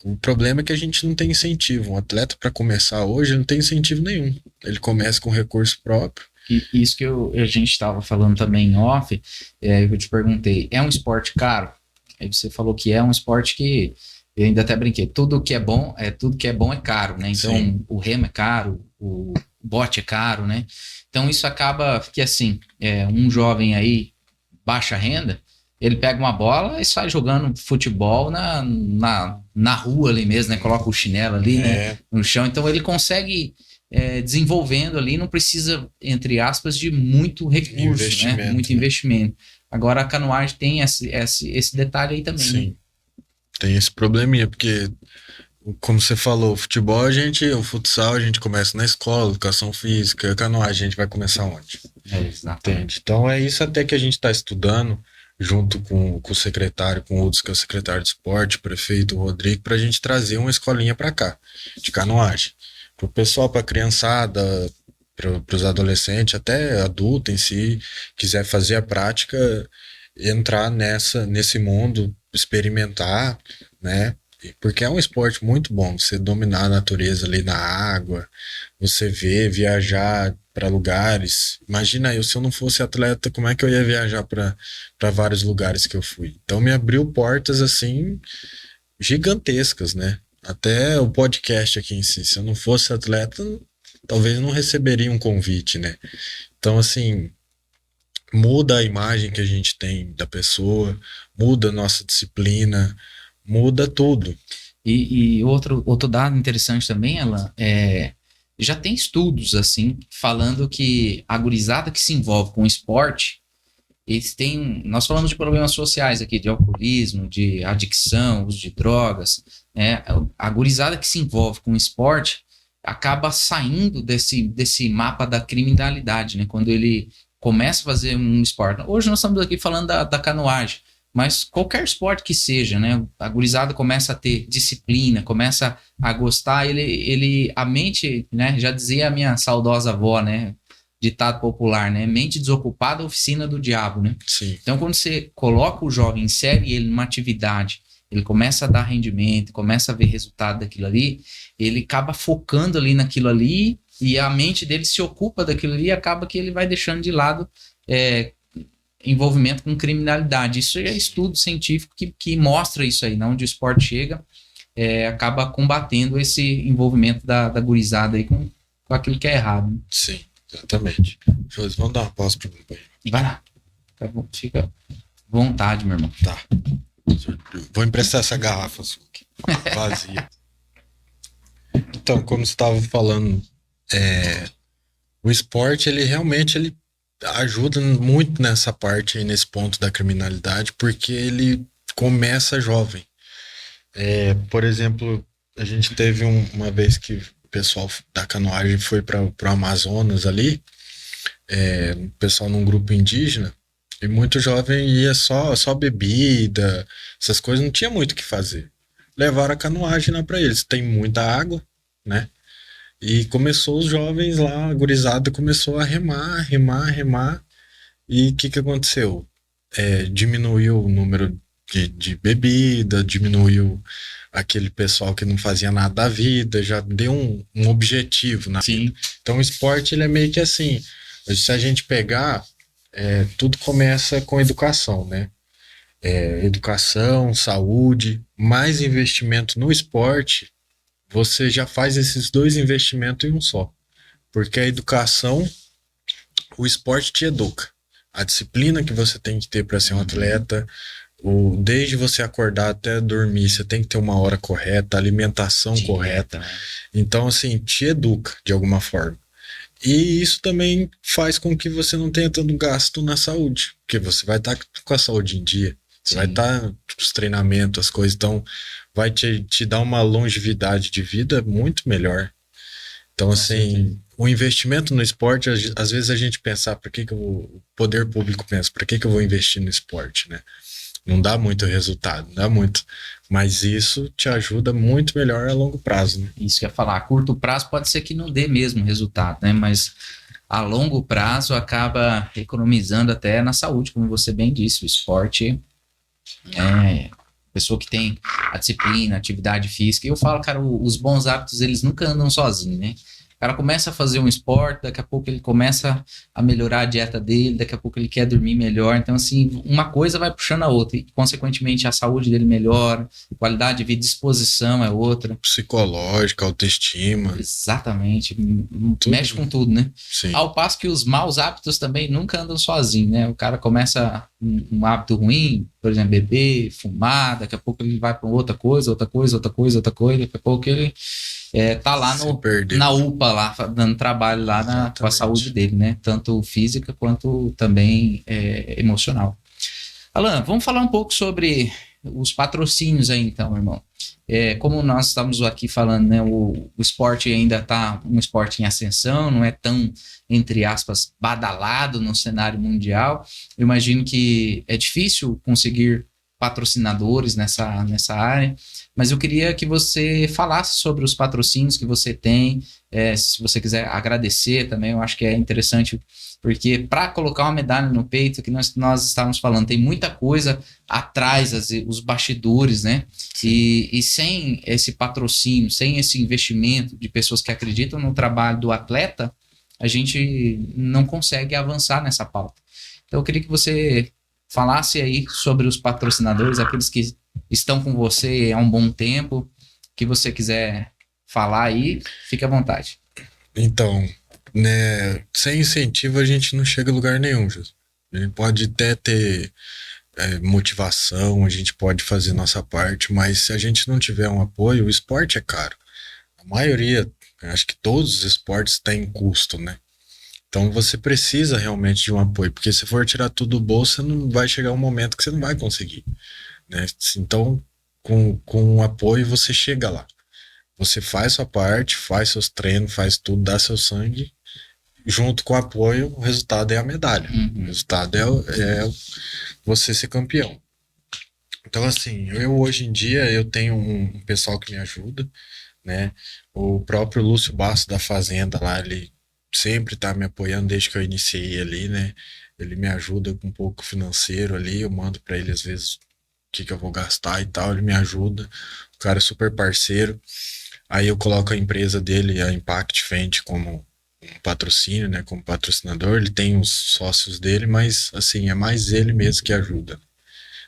O problema é que a gente não tem incentivo. Um atleta, para começar hoje, não tem incentivo nenhum. Ele começa com recurso próprio. E isso que a gente estava falando também em off, eu te perguntei, é um esporte caro? Aí você falou que é um esporte que, eu ainda até brinquei, tudo que é bom é caro, né? Então, sim, o remo é caro, o bote é caro, né? Então, isso acaba que, assim, um jovem aí, baixa renda, ele pega uma bola e sai jogando futebol na rua ali mesmo, né? Coloca o chinelo ali, né? No chão. Então, ele consegue desenvolvendo ali, não precisa, entre aspas, de muito recurso, né? Muito investimento. Agora, a canoagem tem esse detalhe aí também. Sim, né? Tem esse probleminha, porque, como você falou, o futsal a gente começa na escola, educação física, a canoagem a gente vai começar onde? Exatamente. Então é isso até que a gente está estudando, junto com o secretário, com o Uds, que é o secretário de esporte, o prefeito, o Rodrigo, para a gente trazer uma escolinha para cá, de canoagem. Para o pessoal, para a criançada, para os adolescentes, até adulto em si, quiser fazer a prática, entrar nesse mundo, experimentar, né? Porque é um esporte muito bom, você dominar a natureza ali na água, você ver, viajar para lugares. Imagina eu, se eu não fosse atleta, como é que eu ia viajar para vários lugares que eu fui? Então me abriu portas assim gigantescas, né? Até o podcast aqui em si, se eu não fosse atleta, talvez não receberia um convite, né? Então, assim, muda a imagem que a gente tem da pessoa, muda a nossa disciplina, muda tudo. E outro dado interessante também, Alan, já tem estudos, assim, falando que a gurizada que se envolve com esporte, nós falamos de problemas sociais aqui, de alcoolismo, de adicção, uso de drogas, né? A gurizada que se envolve com esporte acaba saindo desse mapa da criminalidade, né? Quando ele começa a fazer um esporte. Hoje nós estamos aqui falando da canoagem, mas qualquer esporte que seja, né? A gurizada começa a ter disciplina, começa a gostar, a mente, né? Já dizia a minha saudosa avó, né? Ditado popular, né? Mente desocupada, oficina do diabo, né? Sim. Então, quando você coloca o jovem, insere ele numa atividade, ele começa a dar rendimento, começa a ver resultado daquilo ali, ele acaba focando ali naquilo ali e a mente dele se ocupa daquilo ali e acaba que ele vai deixando de lado envolvimento com criminalidade. Isso é estudo científico que mostra isso aí, né? Onde o esporte chega, acaba combatendo esse envolvimento da gurizada aí com aquilo que é errado. Né? Sim. Exatamente. Vamos dar uma pausa para o banheiro. Vai lá. Tá bom. Fica à vontade, meu irmão. Tá. Vou emprestar essa garrafa sua aqui. Vazia. Então, como você estava falando, o esporte, ele realmente ajuda muito nessa parte aí, nesse ponto da criminalidade, porque ele começa jovem. Por exemplo, a gente teve uma vez que o pessoal da canoagem foi para o Amazonas ali, o pessoal num grupo indígena, e muito jovem ia só bebida, essas coisas, não tinha muito o que fazer. Levaram a canoagem lá pra eles. Tem muita água, né? E começou os jovens lá, a gurizada começou a remar, remar, remar. E o que que aconteceu? Diminuiu o número de bebida, diminuiu aquele pessoal que não fazia nada da vida, já deu um objetivo na vida. Sim, Então o esporte ele é meio que assim, se a gente pegar, tudo começa com educação, né? Educação, saúde, mais investimento no esporte, você já faz esses dois investimentos em um só. Porque a educação, o esporte te educa. A disciplina que você tem que ter para ser um atleta, desde você acordar até dormir, você tem que ter uma hora correta, alimentação correta. dieta, né? Então, assim, te educa de alguma forma. E isso também faz com que você não tenha tanto gasto na saúde, porque você vai estar com a saúde em dia, você vai Sim, estar os treinamentos, as coisas, então vai te dar uma longevidade de vida muito melhor. Então, com certeza. assim, o investimento no esporte, às vezes a gente pensa, para que que o poder público pensa, para que que eu vou investir no esporte, né? Não dá muito resultado, não dá muito. Mas isso te ajuda muito melhor a longo prazo, né? Isso que eu ia falar, a curto prazo pode ser que não dê mesmo resultado, né? Mas a longo prazo acaba economizando até na saúde, como você bem disse. O esporte é pessoa que tem a disciplina, a atividade física. E eu falo, cara, os bons hábitos, eles nunca andam sozinhos, né? O cara começa a fazer um esporte, daqui a pouco ele começa a melhorar a dieta dele, daqui a pouco ele quer dormir melhor. Então, assim, uma coisa vai puxando a outra e, consequentemente, a saúde dele melhora, a qualidade de vida, disposição é outra. Psicológica, autoestima, Exatamente. tudo. Mexe com tudo, né? Sim. Ao passo que os maus hábitos também nunca andam sozinhos, né? O cara começa um hábito ruim, por exemplo, beber, fumar, daqui a pouco ele vai para outra coisa, outra coisa, outra coisa, outra coisa, daqui a pouco ele tá lá Se perdeu. na UPA, lá, dando trabalho lá com a Exatamente. saúde dele, né? Tanto física quanto também emocional. Alan, vamos falar um pouco sobre os patrocínios aí, então, irmão. Como nós estamos aqui falando, né, o esporte ainda está um esporte em ascensão, não é tão, entre aspas, badalado no cenário mundial. Eu imagino que é difícil conseguir patrocinadores nessa área, mas eu queria que você falasse sobre os patrocínios que você tem, se você quiser agradecer também, eu acho que é interessante, porque para colocar uma medalha no peito, que nós estávamos falando, tem muita coisa atrás, os bastidores, né? E sem esse patrocínio, sem esse investimento de pessoas que acreditam no trabalho do atleta, a gente não consegue avançar nessa pauta. Então eu queria que você falasse aí sobre os patrocinadores, aqueles que estão com você há um bom tempo, que você quiser falar aí, fique à vontade. Então, né, sem incentivo a gente não chega a lugar nenhum, Jesus. A gente pode até ter motivação, a gente pode fazer nossa parte, mas se a gente não tiver um apoio, o esporte é caro. A maioria, acho que todos os esportes têm custo, né? Então você precisa realmente de um apoio, porque se for tirar tudo do bolso, não vai chegar um momento que você não vai conseguir, né? Então, com o apoio você chega lá. Você faz sua parte, faz seus treinos, faz tudo, dá seu sangue. Junto com o apoio, o resultado é a medalha. O resultado é você ser campeão. Então, assim, eu hoje em dia eu tenho um pessoal que me ajuda, né? O próprio Lúcio Basso da Fazenda lá, ele sempre tá me apoiando desde que eu iniciei ali, né? Ele me ajuda com um pouco financeiro ali, eu mando para ele às vezes o que eu vou gastar e tal, ele me ajuda. O cara é super parceiro. Aí eu coloco a empresa dele, a Impact Fendt, como um patrocínio, né? Como patrocinador. Ele tem os sócios dele, mas assim, é mais ele mesmo que ajuda.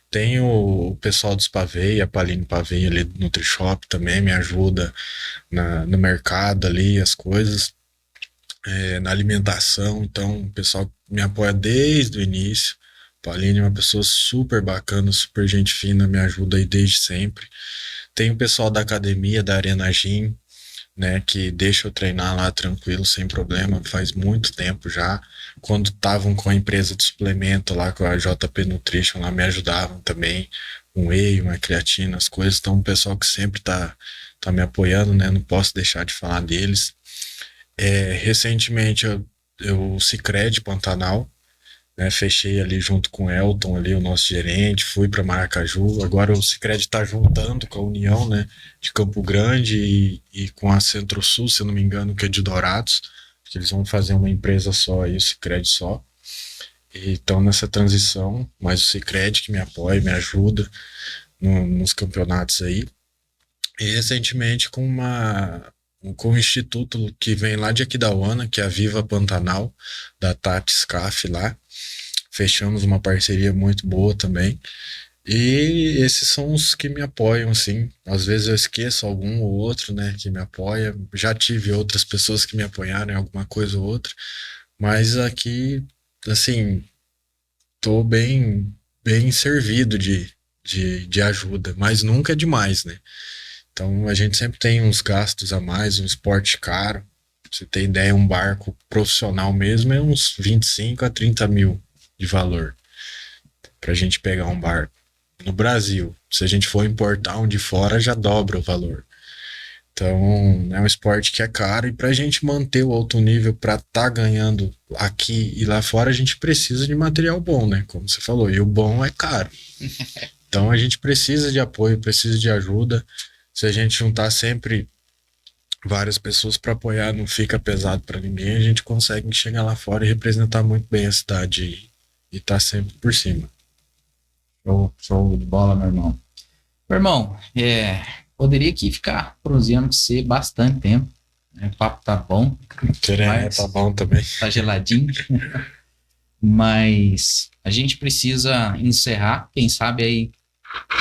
Tem o pessoal dos Pavei, a Paline Pavei ali do NutriShop também me ajuda no mercado ali, as coisas, na alimentação. Então, o pessoal me apoia desde o início. Paline é uma pessoa super bacana, super gente fina, me ajuda aí desde sempre. Tem o pessoal da academia, da Arena Gym, né, que deixa eu treinar lá tranquilo, sem problema, faz muito tempo já. Quando estavam com a empresa de suplemento lá, com a JP Nutrition, lá me ajudavam também, um whey, uma creatina, as coisas. Então, o pessoal que sempre tá me apoiando, né, não posso deixar de falar deles. Recentemente, o Sicredi Pantanal, né? Fechei ali junto com o Elton, ali, o nosso gerente, fui para Maracaju. Agora o Sicredi está juntando com a União, né, de Campo Grande e com a Centro-Sul, se eu não me engano, que é de Dourados, que eles vão fazer uma empresa só aí, o Sicredi só. E estão nessa transição, mas o Sicredi que me apoia, me ajuda nos campeonatos aí. E recentemente com um instituto que vem lá de Aquidauana, que é a Viva Pantanal, da Tati Scaff lá. Fechamos uma parceria muito boa também. E esses são os que me apoiam, assim. Às vezes eu esqueço algum ou outro, né, que me apoia. Já tive outras pessoas que me apoiaram em alguma coisa ou outra. Mas aqui, assim, tô bem servido de ajuda. Mas nunca é demais, né? Então a gente sempre tem uns gastos a mais, um esporte caro. Pra você ter ideia, um barco profissional mesmo é uns 25 a 30 mil de valor pra gente pegar um barco. No Brasil, se a gente for importar um de fora, já dobra o valor. Então é um esporte que é caro e pra gente manter o alto nível pra tá ganhando aqui e lá fora, a gente precisa de material bom, né? Como você falou, e o bom é caro. Então a gente precisa de apoio, precisa de ajuda. Se a gente juntar sempre várias pessoas para apoiar, não fica pesado para ninguém, a gente consegue chegar lá fora e representar muito bem a cidade e tá sempre por cima. Show de bola, meu irmão. Meu irmão, poderia aqui ficar proseando com você bastante tempo. Né? O papo tá bom. Serena tá bom também. Tá geladinho. Mas a gente precisa encerrar. Quem sabe aí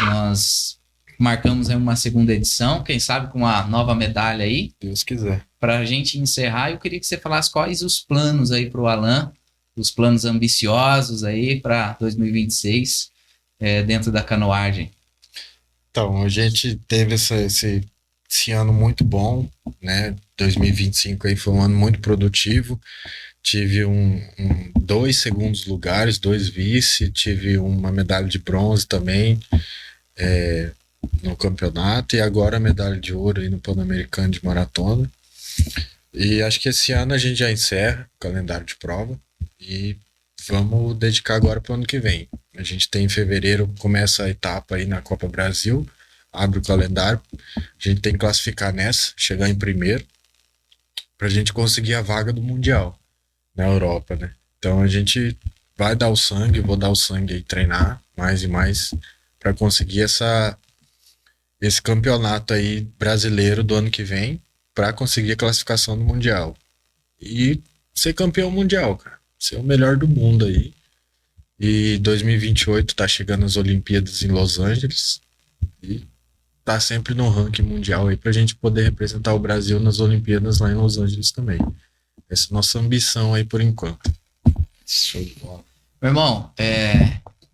nós marcamos aí uma segunda edição. Quem sabe com uma nova medalha aí. Deus quiser. Pra gente encerrar, eu queria que você falasse quais os planos aí pro Alan. Os planos ambiciosos aí para 2026 dentro da canoagem. Então, a gente teve esse ano muito bom, né? 2025 aí foi um ano muito produtivo. Tive dois segundos lugares, 2 vice, tive uma medalha de bronze também no campeonato e agora a medalha de ouro aí no Pan-Americano de maratona. E acho que esse ano a gente já encerra o calendário de prova e vamos dedicar agora para o ano que vem. A gente tem em fevereiro, começa a etapa aí na Copa Brasil, abre o calendário, a gente tem que classificar nessa, chegar em primeiro, para a gente conseguir a vaga do Mundial na Europa, né? Então a gente vai dar o sangue, vou dar o sangue aí, treinar mais e mais para conseguir esse campeonato aí brasileiro do ano que vem, para conseguir a classificação do Mundial. E ser campeão mundial, cara. Ser o melhor do mundo aí. E 2028 tá chegando as Olimpíadas em Los Angeles. E tá sempre no ranking mundial aí pra gente poder representar o Brasil nas Olimpíadas lá em Los Angeles também. Essa é a nossa ambição aí por enquanto. Show de bola. Meu irmão,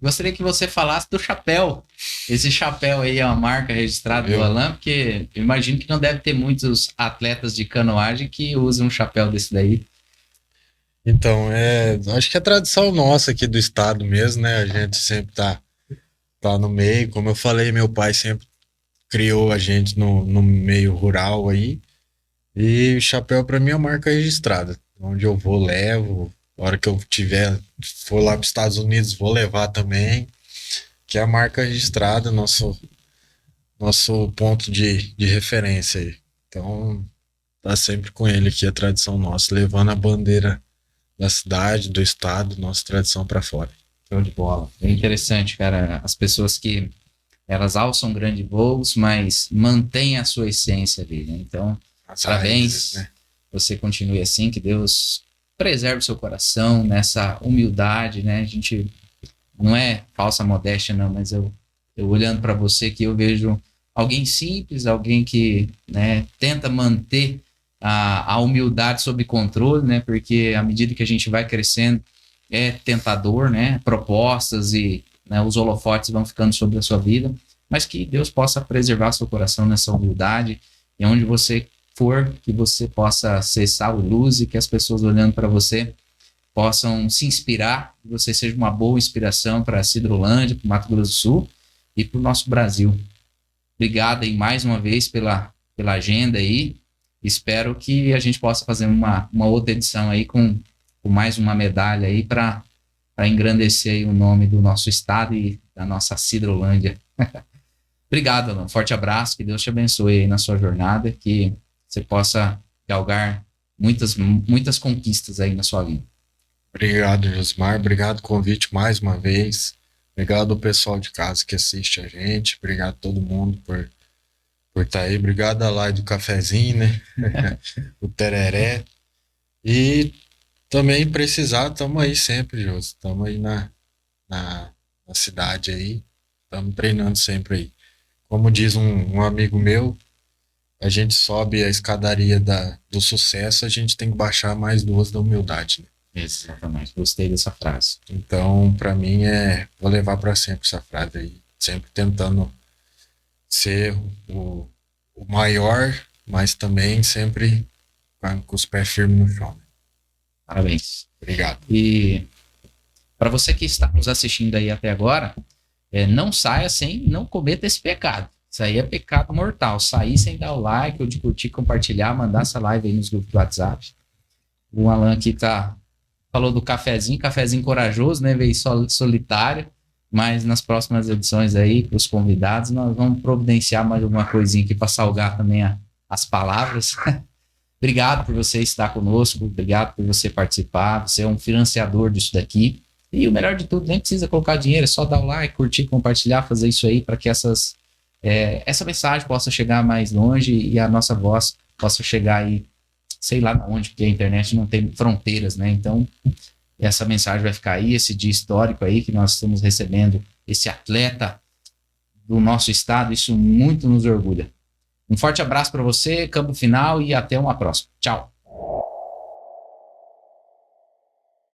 gostaria que você falasse do chapéu. Esse chapéu aí é uma marca registrada do Alan, porque eu imagino que não deve ter muitos atletas de canoagem que usam um chapéu desse daí. Então, acho que é tradição nossa aqui do estado mesmo, né? A gente sempre tá no meio. Como eu falei, meu pai sempre criou a gente no meio rural aí. E o chapéu para mim é uma marca registrada. Onde eu vou, levo. A hora que eu for lá para os Estados Unidos, vou levar também. Que é a marca registrada, nosso ponto de referência aí. Então, tá sempre com ele aqui, a tradição nossa, levando a bandeira da cidade, do estado, nossa tradição para fora. Show de bola. É interessante, cara, as pessoas que elas alçam grandes voos, mas mantêm a sua essência ali, né? Então, parabéns, raízes, né? Você continue assim, que Deus preserve o seu coração nessa humildade, né? A gente não é falsa modéstia, não, mas eu olhando para você que eu vejo alguém simples, alguém que, né, tenta manter a humildade sob controle, né? Porque à medida que a gente vai crescendo, é tentador, né? Propostas e, né, os holofotes vão ficando sobre a sua vida, mas que Deus possa preservar seu coração nessa humildade e onde você for, que você possa ser sal e luz e que as pessoas olhando para você possam se inspirar, que você seja uma boa inspiração para a Cidrolândia, para o Mato Grosso do Sul e para o nosso Brasil. Obrigado aí mais uma vez pela agenda aí. Espero que a gente possa fazer uma outra edição aí com com mais uma medalha aí para engrandecer aí o nome do nosso estado e da nossa Sidrolândia. Obrigado, Alan. Forte abraço, que Deus te abençoe aí na sua jornada, que você possa galgar muitas conquistas aí na sua vida. Obrigado, Josmar. Obrigado pelo convite mais uma vez. Obrigado ao pessoal de casa que assiste a gente. Obrigado a todo mundo por estar aí. Obrigado a Lai do cafezinho, né? O tereré. E também precisar, estamos aí sempre, Jô. Estamos aí na cidade aí. Estamos treinando sempre aí. Como diz um amigo meu, a gente sobe a escadaria do sucesso, a gente tem que baixar mais 2 da humildade, né? Exatamente, gostei dessa frase. Então, para mim, vou levar para sempre essa frase aí. Sempre tentando ser o maior, mas também sempre com os pés firmes no chão. Parabéns. Obrigado. E para você que está nos assistindo aí até agora, não saia não cometa esse pecado. Isso aí é pecado mortal. Sair sem dar o like, ou de curtir, compartilhar, mandar essa live aí nos grupos do WhatsApp. O Alan aqui falou do cafezinho corajoso, né? Veio solitário, mas nas próximas edições aí, para os convidados, nós vamos providenciar mais alguma coisinha aqui para salgar também as palavras. Obrigado por você estar conosco, obrigado por você participar, você é um financiador disso daqui. E o melhor de tudo, nem precisa colocar dinheiro, é só dar o like, curtir, compartilhar, fazer isso aí para que essa mensagem possa chegar mais longe e a nossa voz possa chegar aí, sei lá onde, porque a internet não tem fronteiras, né? Então, essa mensagem vai ficar aí, esse dia histórico aí que nós estamos recebendo, esse atleta do nosso estado, isso muito nos orgulha. Um forte abraço para você, campo final, e até uma próxima. Tchau.